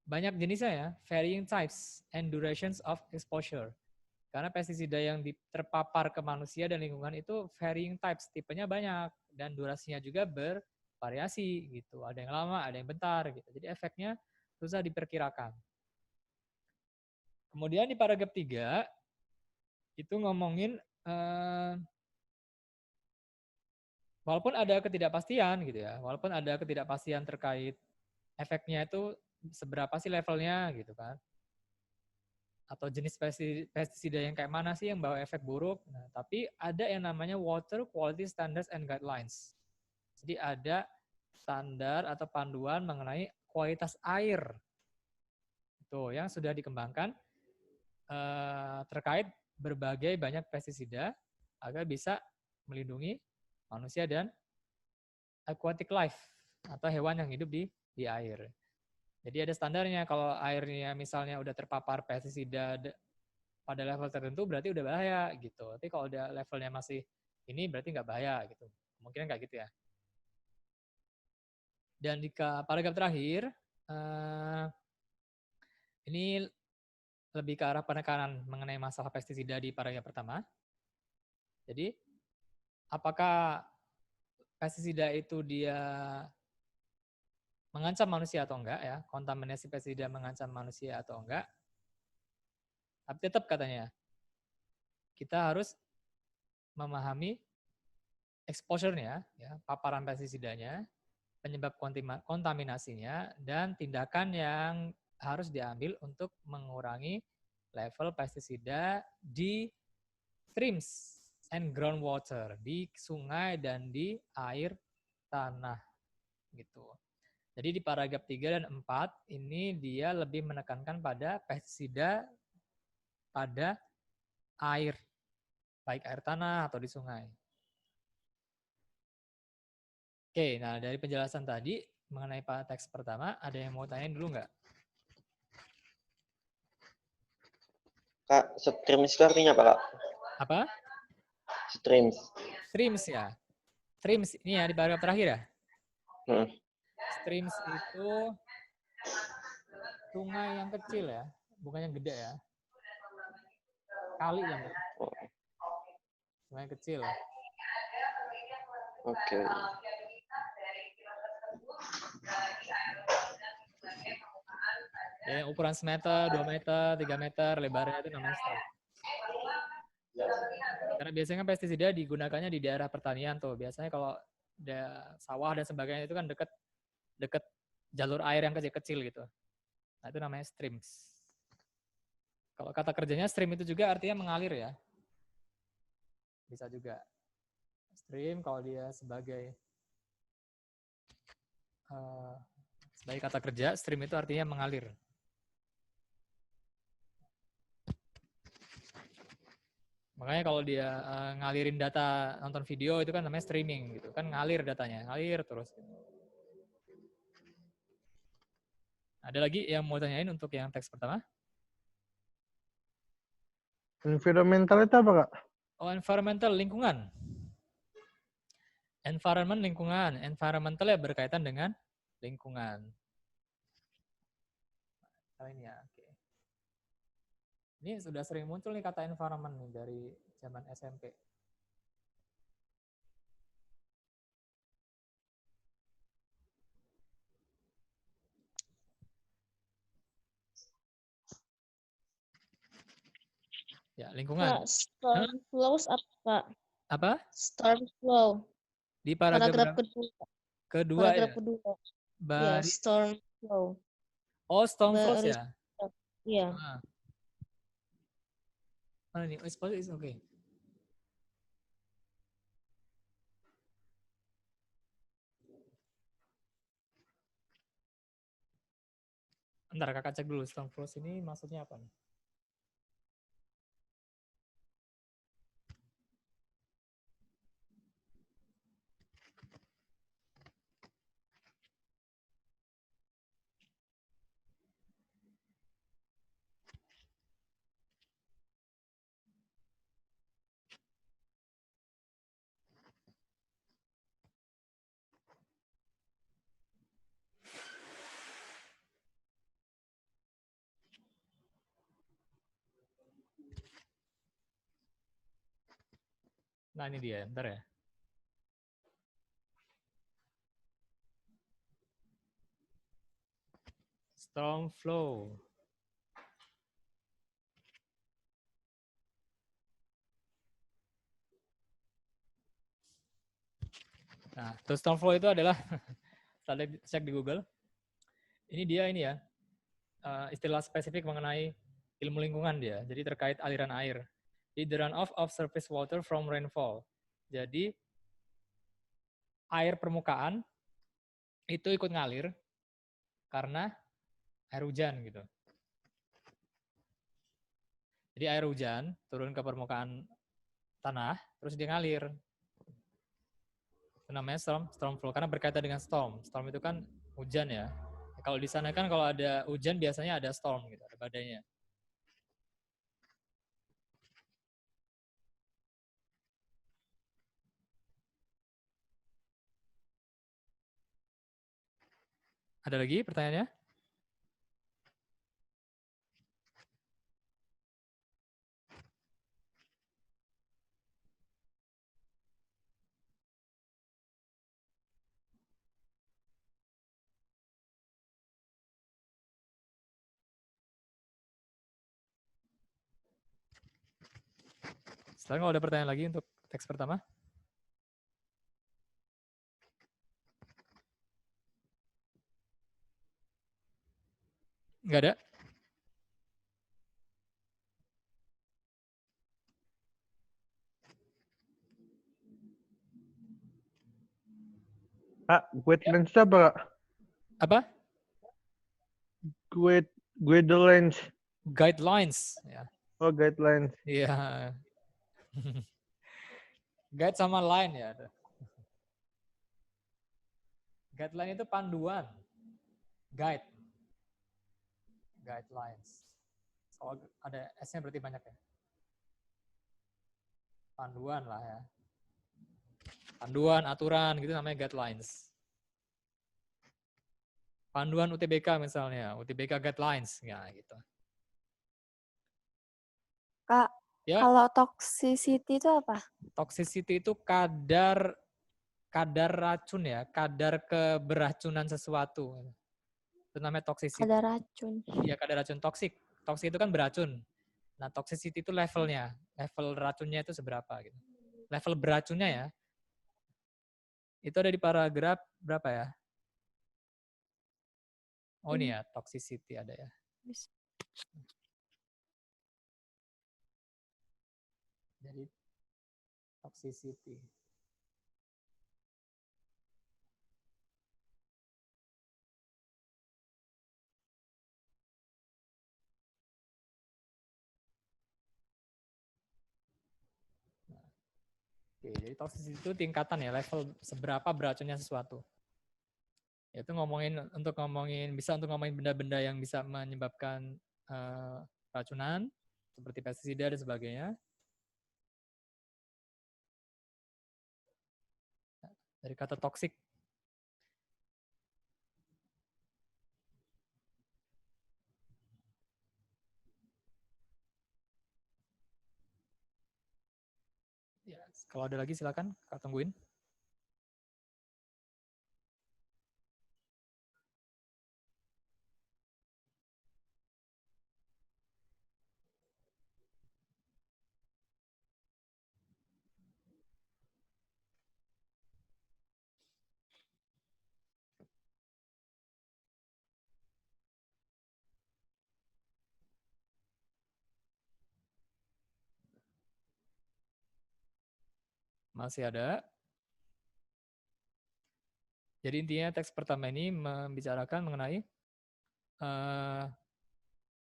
banyak jenisnya ya, varying types and durations of exposure. Karena pestisida yang terpapar ke manusia dan lingkungan itu varying types, tipenya banyak dan durasinya juga bervariasi gitu. Ada yang lama, ada yang bentar gitu. Jadi efeknya susah diperkirakan. Kemudian di paragraf 3 itu ngomongin walaupun ada ketidakpastian gitu ya, walaupun ada ketidakpastian terkait efeknya itu seberapa sih levelnya gitu kan, atau jenis pestisida yang kayak mana sih yang bawa efek buruk. Nah, tapi ada yang namanya Water Quality Standards and Guidelines. Jadi ada standar atau panduan mengenai kualitas air itu yang sudah dikembangkan terkait berbagai banyak pestisida agar bisa melindungi manusia dan aquatic life atau hewan yang hidup di air. Jadi ada standarnya, kalau airnya misalnya udah terpapar pestisida pada level tertentu berarti udah bahaya gitu. Tapi kalau udah levelnya masih ini berarti nggak bahaya gitu. Kemungkinan kayak gitu ya. Dan di paragraf terakhir, ini lebih ke arah penekanan mengenai masalah pestisida di paragraf pertama. Jadi, apakah pestisida itu dia mengancam manusia atau enggak ya, kontaminasi pestisida mengancam manusia atau enggak. Tapi tetap katanya, kita harus memahami exposure-nya, ya, paparan pestisidanya, penyebab kontaminasinya, dan tindakan yang harus diambil untuk mengurangi level pestisida di streams and groundwater, di sungai dan di air tanah gitu. Jadi di paragraf 3 dan 4 ini dia lebih menekankan pada pestisida pada air, baik air tanah atau di sungai. Oke, nah dari penjelasan tadi mengenai teks pertama, ada yang mau tanya dulu nggak? Kak, streams itu artinya apa, Kak? Apa? Streams. Streams ya. Streams ini ya di paragraf terakhir ya. Streams itu sungai yang kecil ya, bukan yang gede ya. Kali yang kecil. Sungai kecil. Oke. Ya, yang ukuran semeter, 2 meter, 3 meter, lebarnya itu namanya stream. Karena biasanya kan pestisida digunakannya di daerah pertanian tuh. Biasanya kalau ada sawah dan sebagainya itu kan deket jalur air yang kecil-kecil gitu. Nah, itu namanya streams. Kalau kata kerjanya stream itu juga artinya mengalir ya. Bisa juga. Stream kalau dia sebagai kata kerja, stream itu artinya mengalir. Makanya kalau dia ngalirin data nonton video itu kan namanya streaming gitu. Kan ngalir datanya, ngalir terus. Ada lagi yang mau tanyain untuk yang teks pertama? Environmental itu apa, Kak? Oh, environmental, lingkungan. Environment, lingkungan. Environmental ya berkaitan dengan lingkungan. Nah, ini ya, oke. Ini sudah sering muncul nih kata environment nih dari zaman SMP. Ya, lingkungan. Kak, storm flows apa, Kak? Apa? Storm flow. Di paragraf kedua. kedua ya? Paragraf kedua. Iya, storm flow. Oh, storm flows ya? Iya. Mana nih? Oh, is okay. Bentar, kakak cek dulu storm flows ini maksudnya apa nih? Nah, ini dia, bentar ya. Storm flow. Nah, terus storm flow itu adalah, saya cek di Google, ini dia ini ya, istilah spesifik mengenai ilmu lingkungan dia, jadi terkait aliran air. The runoff of surface water from rainfall. Jadi, air permukaan itu ikut ngalir karena air hujan gitu. Jadi air hujan turun ke permukaan tanah, terus dia ngalir. Itu namanya storm flow, karena berkaitan dengan storm. Storm itu kan hujan ya. Kalau di sana kan kalau ada hujan biasanya ada storm gitu, ada badainya. Ada lagi pertanyaannya? Setelah kalau ada pertanyaan lagi untuk teks pertama. Nggak ada? Kak, wetlands itu apa, Kak? Apa? Guidelines. Guidelines. Ya. Oh, guidelines. Iya. Guide sama line ya. Guideline itu panduan. Guide. Guidelines. Kalau ada S-nya berarti banyak ya. Panduan lah ya. Panduan, aturan, gitu namanya guidelines. Panduan UTBK misalnya, UTBK guidelines, ya gitu. Kak, ya. Kalau toxicity itu apa? Toxicity itu kadar racun ya, kadar keberacunan sesuatu. Itu namanya toxicity. Kadar racun. Iya, kadar racun toksik. Toksik itu kan beracun. Nah, toxicity itu levelnya. Level racunnya itu seberapa gitu. Level beracunnya ya. Itu ada di paragraf berapa ya? Oh, ini ya, toxicity ada ya. Jadi toxicity. Oke, jadi toxicity itu tingkatan ya, level seberapa beracunnya sesuatu. Itu bisa untuk ngomongin benda-benda yang bisa menyebabkan racunan, seperti pestisida dan sebagainya. Dari kata toksik. Ya, kalau ada lagi silakan, Kak tungguin. Masih ada. Jadi intinya teks pertama ini membicarakan mengenai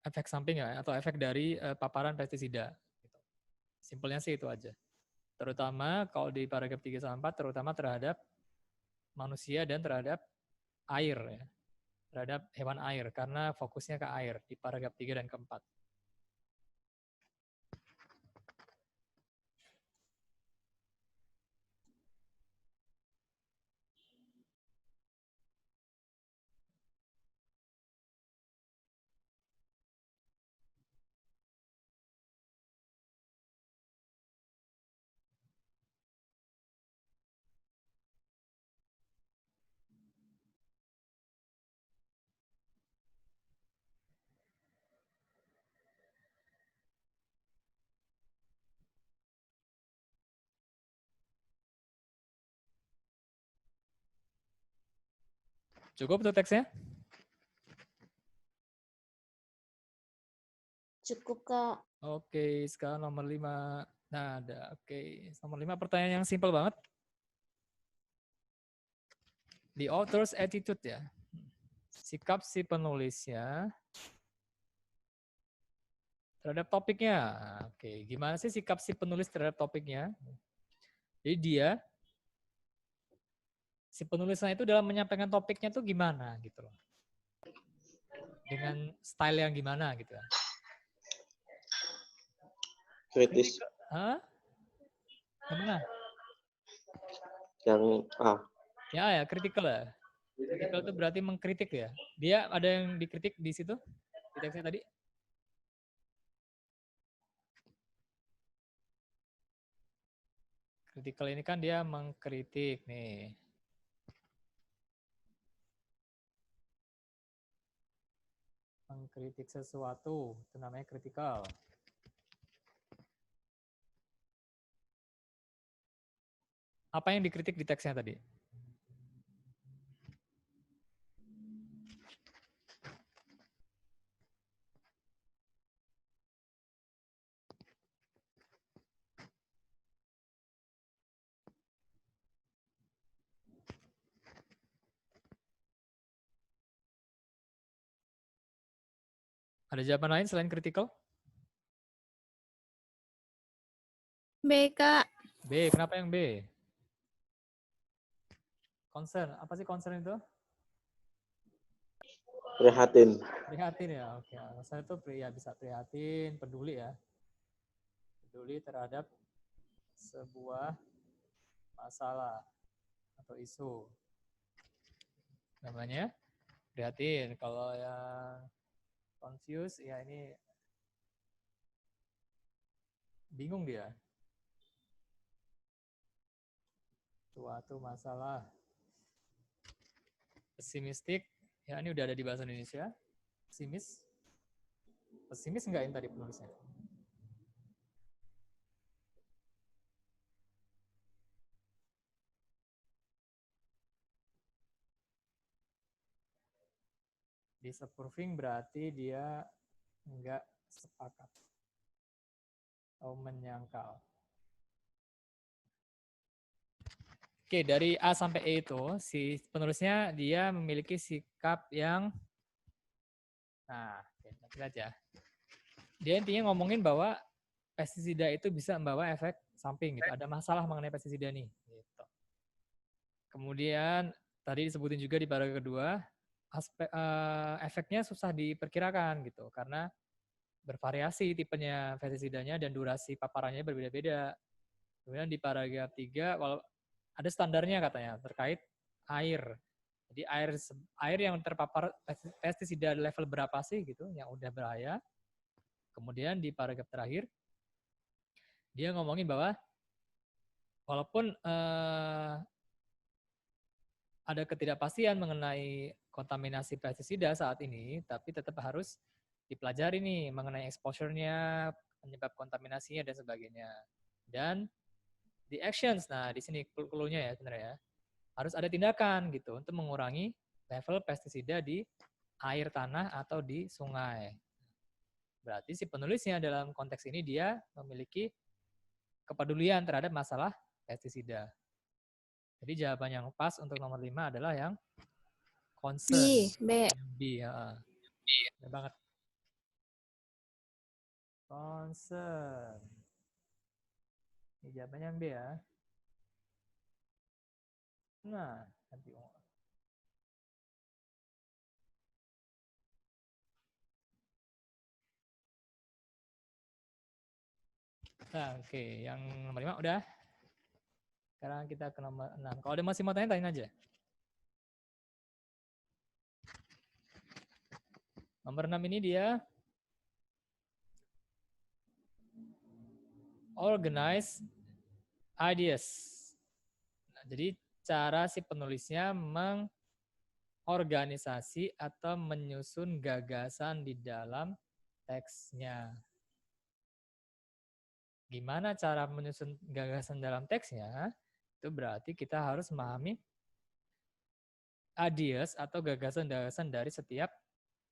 efek samping ya, atau efek dari paparan pestisida. Simpelnya sih itu aja. Terutama kalau di paragraf 3 sampai 4, terutama terhadap manusia dan terhadap air ya. Terhadap hewan air, karena fokusnya ke air di paragraf 3 dan ke-4. Cukup untuk teksnya? Cukup, Kak. Oke, sekarang nomor 5. Nah, ada. Oke, nomor 5 pertanyaan yang simpel banget. The author's attitude ya. Sikap si penulisnya terhadap topiknya. Oke, gimana sih sikap si penulis terhadap topiknya? Jadi si penulisnya itu dalam menyampaikan topiknya itu gimana gitu loh. Dengan style yang gimana gitu ya. Kritis. Hah? Yang mana? Yang A. Ya, critical ya. Critical itu berarti mengkritik ya. Dia ada yang dikritik di situ? Di teksnya tadi? Critical ini kan dia mengkritik nih. Mengkritik sesuatu, itu namanya critical. Apa yang dikritik di teksnya tadi? Ada jawaban lain selain critical? B, Kak. B, kenapa yang B? Concern, apa sih concern itu? Prihatin. Prihatin ya, oke. Saya itu ya bisa prihatin, peduli ya. Peduli terhadap sebuah masalah atau isu. Namanya prihatin. Kalau yang confused, ya ini bingung dia. Suatu masalah. Pesimistik, Ya, ini udah ada di bahasa Indonesia. Pesimis. Pesimis enggak yang tadi penulisnya? Disapproving berarti dia enggak sepakat atau menyangkal. Oke, dari A sampai E itu, si penulisnya dia memiliki sikap yang, nah, kita lihat ya. Dia intinya ngomongin bahwa pestisida itu bisa membawa efek samping gitu. Ada masalah mengenai pestisida nih. Gitu. Kemudian tadi disebutin juga di paragraf kedua, aspek efeknya susah diperkirakan gitu, karena bervariasi tipenya pestisidanya dan durasi paparannya berbeda-beda. Kemudian di paragraf 3, walau ada standarnya katanya terkait air. Jadi air yang terpapar pestisida level berapa sih gitu yang udah bahaya. Kemudian di paragraf terakhir dia ngomongin bahwa walaupun ada ketidakpastian mengenai kontaminasi pestisida saat ini, tapi tetap harus dipelajari nih mengenai exposure-nya, penyebab kontaminasinya dan sebagainya. Dan the actions, nah di sini clue-nya ya sebenarnya ya. Harus ada tindakan gitu untuk mengurangi level pestisida di air tanah atau di sungai. Berarti si penulisnya dalam konteks ini dia memiliki kepedulian terhadap masalah pestisida. Jadi jawaban yang pas untuk nomor 5 adalah yang concern. B. B, ya. Benar banget. Concern. Ini jawabannya yang B ya. Nah, nanti nah, oke. Yang nomor 5 udah. Sekarang kita ke nomor 6. Kalau ada masih mau tanya, tanya aja. Nomor 6 ini dia organize ideas. Nah, jadi cara si penulisnya mengorganisasi atau menyusun gagasan di dalam teksnya. Gimana cara menyusun gagasan dalam teksnya? Itu berarti kita harus memahami ideas atau gagasan-gagasan dari setiap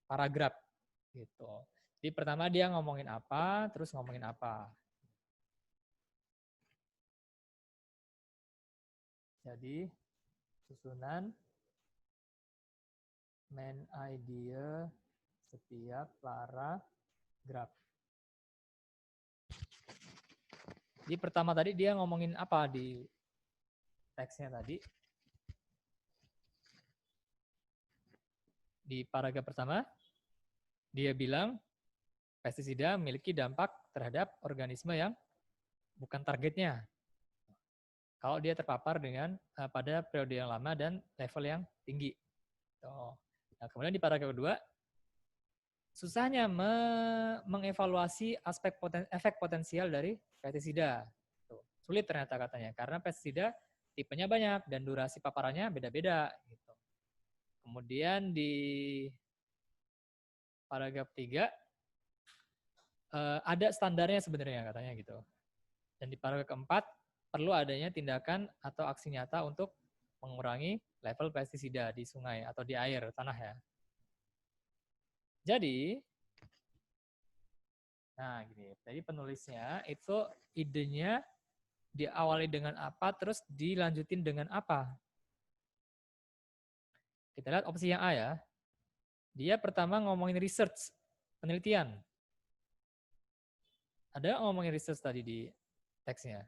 paragraf gitu. Jadi pertama dia ngomongin apa, terus ngomongin apa. Jadi susunan main idea setiap paragraf. Jadi pertama tadi dia ngomongin apa di teksnya tadi? Di paragraf pertama, dia bilang pestisida memiliki dampak terhadap organisme yang bukan targetnya. Kalau dia terpapar dengan pada periode yang lama dan level yang tinggi. Nah, kemudian di paragraf kedua, susahnya mengevaluasi aspek efek potensial dari pestisida. Sulit ternyata katanya, karena pestisida tipenya banyak dan durasi paparannya beda-beda. Gitu. Kemudian di paragraf 3, ada standarnya sebenarnya katanya gitu. Dan di paragraf keempat, perlu adanya tindakan atau aksi nyata untuk mengurangi level pestisida di sungai atau di air tanah ya. Jadi, nah gini, jadi penulisnya itu idenya diawali dengan apa, terus dilanjutin dengan apa. Kita lihat opsi yang A ya. Dia pertama ngomongin research, penelitian. Ada ngomongin research tadi di teksnya?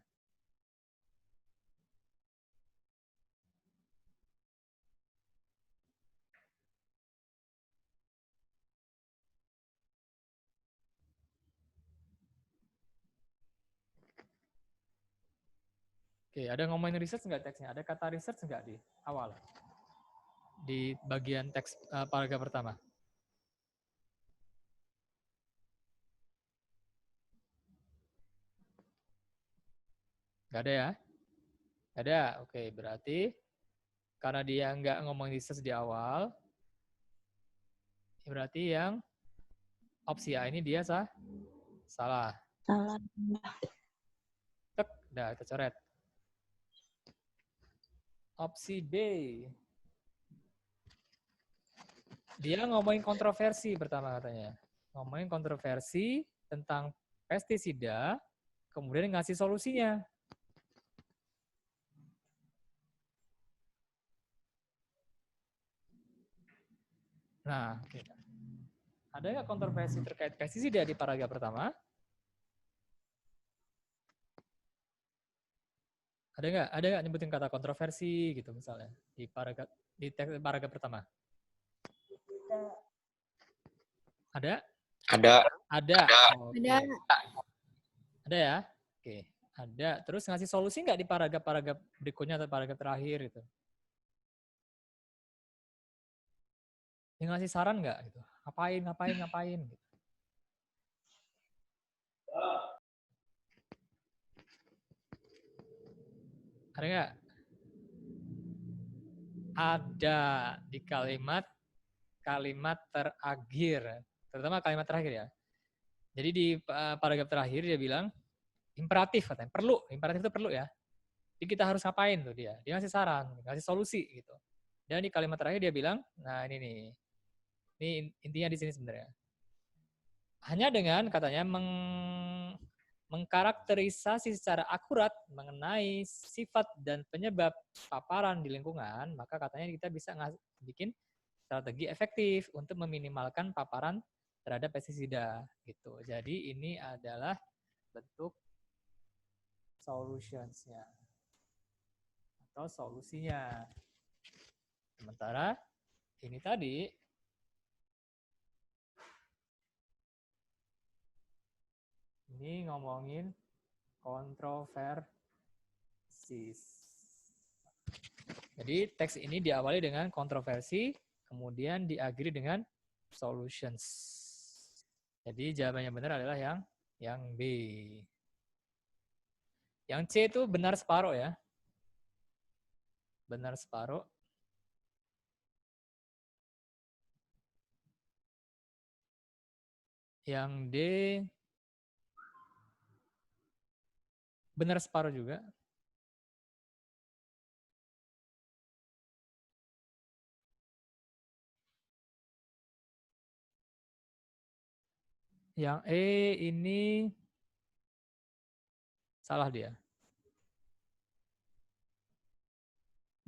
Oke, ada ngomongin research nggak teksnya? Ada kata research nggak di awal? Di bagian teks paragraf pertama. Nggak ada ya? Nggak ada, oke. Berarti karena dia nggak ngomongin research di awal, Berarti yang opsi A ini dia salah. Salah. Tek, dah kita coret. Opsi B. Dia ngomongin kontroversi pertama katanya. Ngomongin kontroversi tentang pestisida, kemudian ngasih solusinya. Nah, ada nggak kontroversi terkait pestisida di paragraf pertama? Ada nggak nyebutin kata kontroversi gitu misalnya di paragraf pertama? Ada? Ada. Ada. Ada. Ada ya? Oke, ada. Terus ngasih solusi nggak di paragraf berikutnya atau paragraf terakhir gitu? Yang ngasih saran nggak gitu? Ngapain gitu. Ada nggak? Ada di kalimat terakhir, terutama kalimat terakhir ya. Jadi di paragraf terakhir dia bilang imperatif katanya, imperatif itu perlu ya. Jadi kita harus ngapain tuh dia ngasih saran, ngasih solusi gitu. Dan di kalimat terakhir dia bilang, nah ini nih, ini intinya di sini sebenarnya. Hanya dengan katanya mengkarakterisasi secara akurat mengenai sifat dan penyebab paparan di lingkungan, maka katanya kita bisa bikin strategi efektif untuk meminimalkan paparan terhadap pestisida gitu. Jadi ini adalah bentuk solutions-nya atau solusinya. Sementara ini tadi ini ngomongin kontroversi. Jadi teks ini diawali dengan kontroversi, kemudian diakhiri dengan solutions. Jadi jawabannya benar adalah yang B. Yang C itu benar separuh ya. Benar separuh. Yang D benar separuh juga. Yang E ini salah dia.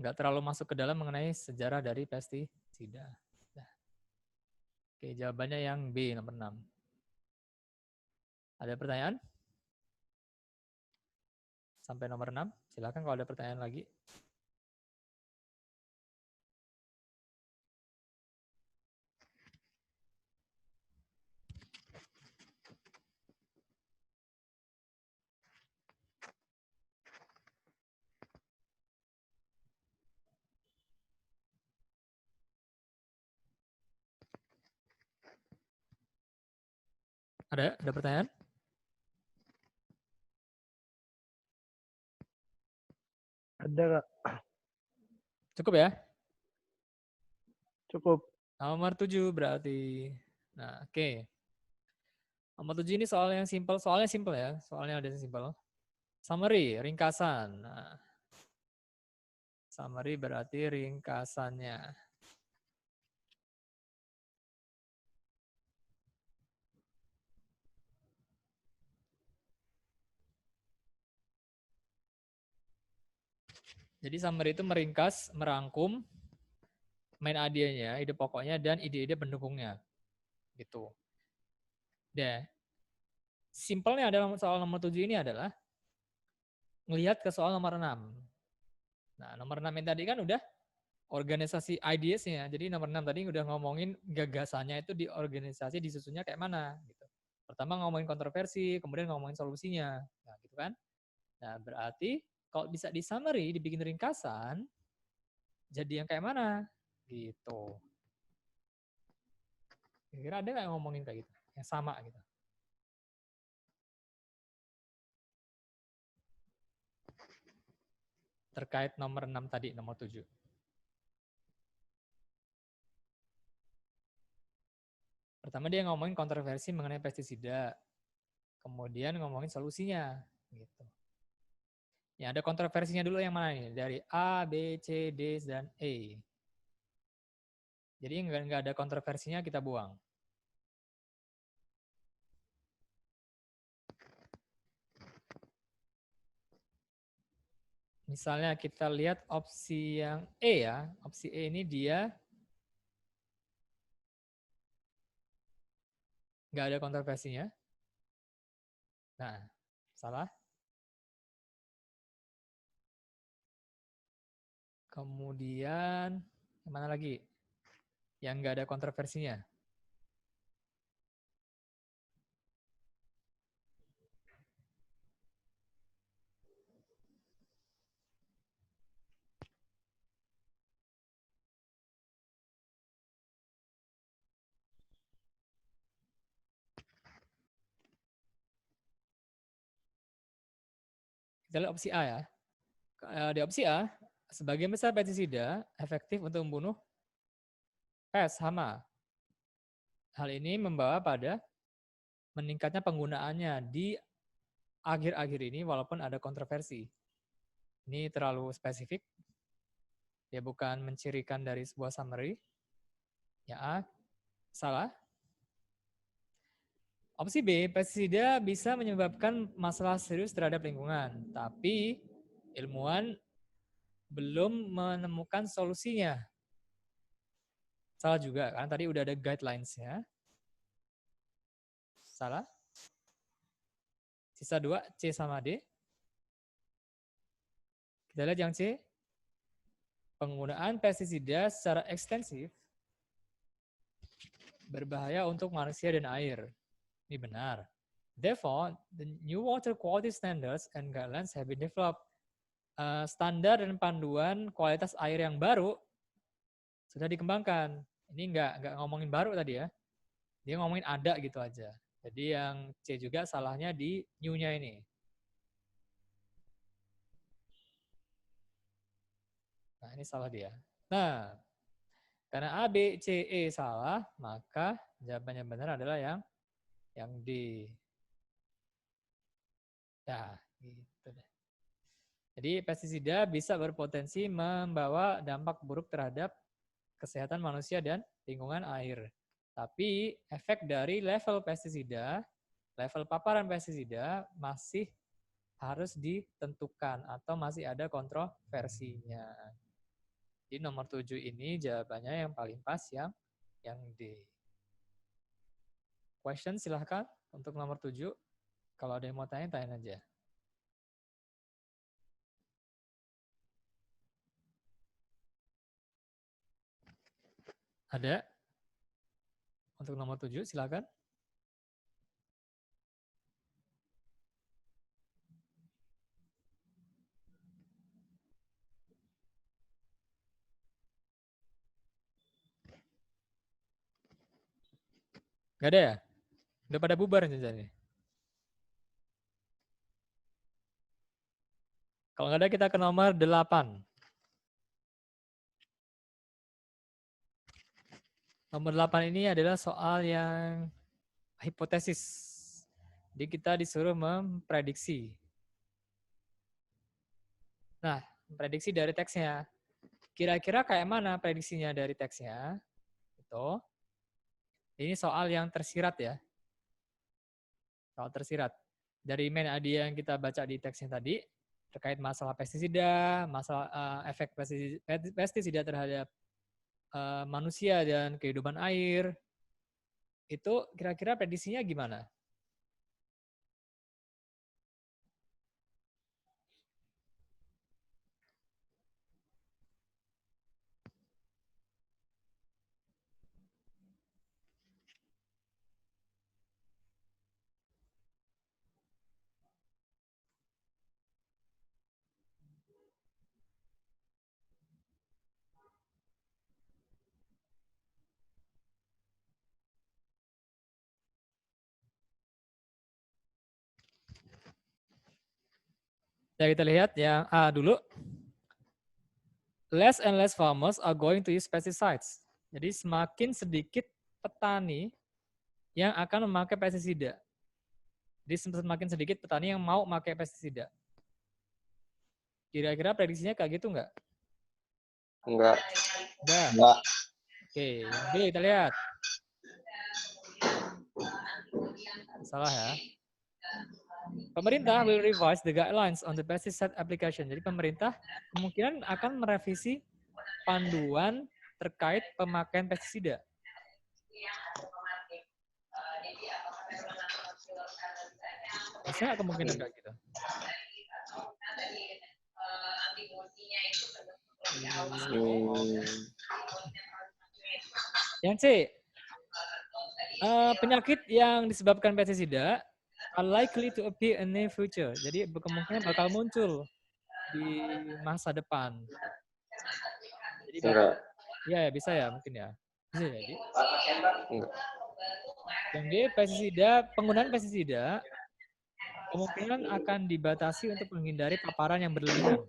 Nggak terlalu masuk ke dalam mengenai sejarah dari pestisida. Nah. Oke, jawabannya yang B, nomor 6. Ada pertanyaan? Sampai nomor 6, silakan kalau ada pertanyaan lagi. Ada pertanyaan? Ada Kak. Cukup ya? Cukup. Nomor 7 berarti. Nah, oke. Nomor 7 ini soal yang simple. Soalnya simple ya. Soalnya ada yang simple. Summary, ringkasan. Nah, summary berarti ringkasannya. Jadi summary itu meringkas, merangkum main idenya, ide pokoknya, dan ide-ide pendukungnya. Gitu. Deh. Simpelnya adalah soal nomor 7 ini adalah ngelihat ke soal nomor 6. Nah, nomor 6 yang tadi kan udah organisasi ideasnya. Jadi nomor 6 tadi udah ngomongin gagasannya itu di organisasi disusunnya kayak mana. Gitu. Pertama ngomongin kontroversi, kemudian ngomongin solusinya. Nah, gitu kan. Nah, berarti kalau bisa di summary, dibikin ringkasan, jadi yang kayak mana? Gitu. Kira-kira ada nggak yang ngomongin kayak gitu? Yang sama gitu. Terkait nomor 6 tadi, nomor 7. Pertama dia ngomongin kontroversi mengenai pestisida, kemudian ngomongin solusinya, gitu. Ya, ada kontroversinya dulu yang mana nih? Dari A, B, C, D, dan E. Jadi nggak ada kontroversinya kita buang. Misalnya kita lihat opsi yang E ya. Opsi E ini dia nggak ada kontroversinya. Nah, salah. Kemudian, yang mana lagi? Yang nggak ada kontroversinya. Kita lihat opsi A ya. Di opsi A, sebagian besar pestisida efektif untuk membunuh pes, hama. Hal ini membawa pada meningkatnya penggunaannya di akhir-akhir ini walaupun ada kontroversi. Ini terlalu spesifik. Dia bukan mencirikan dari sebuah summary. Ya A, salah. Opsi B, pestisida bisa menyebabkan masalah serius terhadap lingkungan, tapi ilmuwan belum menemukan solusinya. Salah juga, karena tadi udah ada guidelines-nya. Salah. Sisa 2, C sama D. Kita lihat yang C. Penggunaan pestisida secara ekstensif berbahaya untuk manusia dan air. Ini benar. Therefore, the new water quality standards and guidelines have been developed. Standar dan panduan kualitas air yang baru sudah dikembangkan. Ini nggak ngomongin baru tadi ya. Dia ngomongin ada gitu aja. Jadi yang C juga salahnya di new-nya ini. Nah, ini salah dia. Nah, karena A, B, C, E salah, maka jawabannya benar adalah yang D. Ya, gitu deh. Jadi pestisida bisa berpotensi membawa dampak buruk terhadap kesehatan manusia dan lingkungan air. Tapi efek dari level pestisida, level paparan pestisida masih harus ditentukan atau masih ada kontroversinya. Di nomor 7 ini jawabannya yang paling pas yang D. Question silahkan untuk nomor 7. Kalau ada yang mau tanya, tanya aja. Ada? Untuk nomor 7 silakan. Gak ada ya? Udah pada bubar nih. Kalau nggak ada kita ke nomor 8. Nomor 8 ini adalah soal yang hipotesis. Jadi kita disuruh memprediksi. Nah, prediksi dari teksnya. Kira-kira kayak mana prediksinya dari teksnya? Itu. Ini soal yang tersirat ya. Soal tersirat. Dari main idea yang kita baca di teksnya tadi, terkait masalah pestisida, masalah efek pestisida terhadap manusia dan kehidupan air, itu kira-kira prediksinya gimana? Ya, kita lihat yang A dulu. Less and less farmers are going to use pesticides. Jadi semakin sedikit petani yang akan memakai pestisida. Jadi semakin sedikit petani yang mau memakai pestisida. Kira-kira prediksinya kayak gitu nggak? Enggak. Enggak. Oke, yang B kita lihat. Salah ya. Pemerintah will revise the guidelines on the pesticide application. Jadi pemerintah kemungkinan akan merevisi panduan terkait pemakaian pestisida. Bisa nggak kemungkinan kayak gitu? Yang C, penyakit yang disebabkan pestisida are likely to appear in the future. Jadi kemungkinan bakal muncul di masa depan. Jadi bakal, ya bisa ya mungkin ya. Bisa jadi. Yang D, penggunaan pestisida kemungkinan akan dibatasi untuk menghindari paparan yang berlebihan.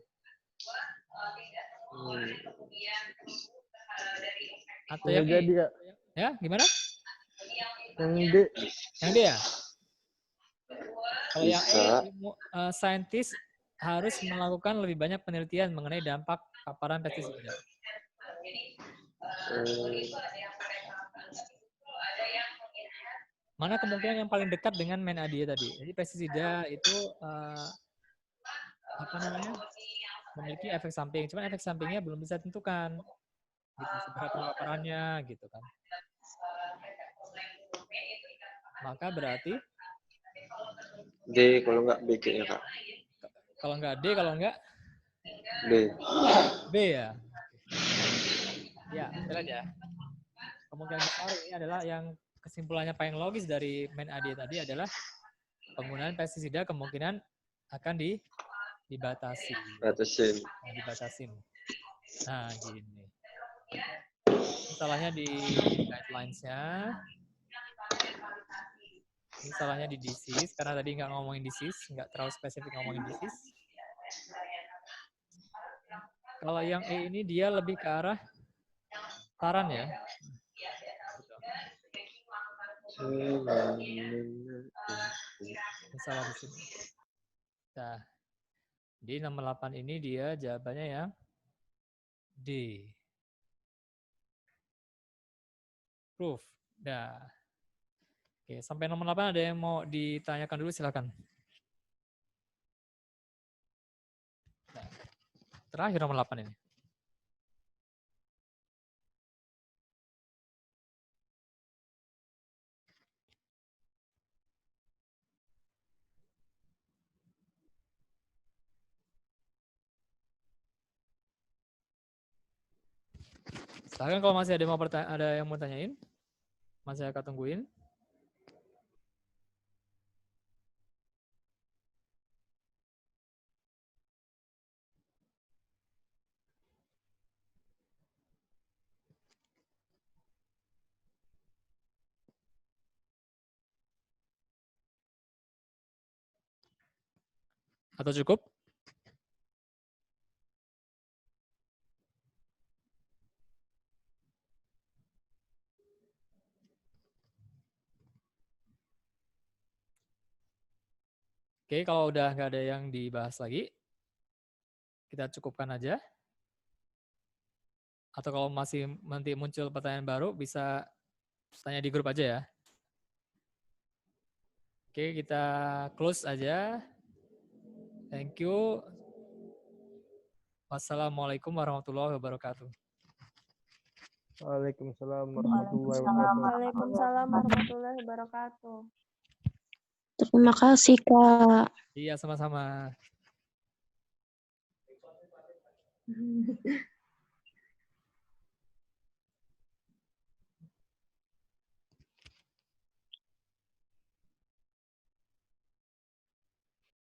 Atau yang jadi E. Ya, gimana? Yang D. Yang D ya? Kalau yang E, saintis harus melakukan lebih banyak penelitian mengenai dampak paparan pestisida. Mana kemungkinan yang paling dekat dengan main ADIA tadi? Jadi pestisida itu memiliki efek samping, cuman efek sampingnya belum bisa tentukan. Gitu, seberapa paparannya gitu kan. Maka berarti D, kalau enggak B kayaknya, Kak. Kalau enggak D, kalau enggak B. B ya. Ya, kita lihat ya. Kemungkinan besar ini adalah yang kesimpulannya paling logis dari main AD tadi adalah penggunaan pestisida kemungkinan akan dibatasi. Dibatasin. Nah, gini. Salahnya di guidelines-nya. Ini salahnya di disease, karena tadi nggak ngomongin disease, nggak terlalu spesifik ngomongin disease. Kalau yang E ini dia lebih ke arah saran ya. Salah di sini. Nah, di nomor 8 ini dia jawabannya yang D. Proof. Nah. Oke, sampai nomor 8 ada yang mau ditanyakan dulu, silakan. Nah, terakhir nomor 8 ini. Silakan kalau masih ada yang mau tanyain, masih akan tungguin. Atau cukup? Oke, kalau udah nggak ada yang dibahas lagi, kita cukupkan aja. Atau kalau masih nanti muncul pertanyaan baru, bisa tanya di grup aja ya. Oke, kita close aja. Thank you. Wassalamualaikum warahmatullahi wabarakatuh. Waalaikumsalam warahmatullahi wabarakatuh. Waalaikumsalam warahmatullahi wabarakatuh. Terima kasih, Kak. Iya, sama-sama.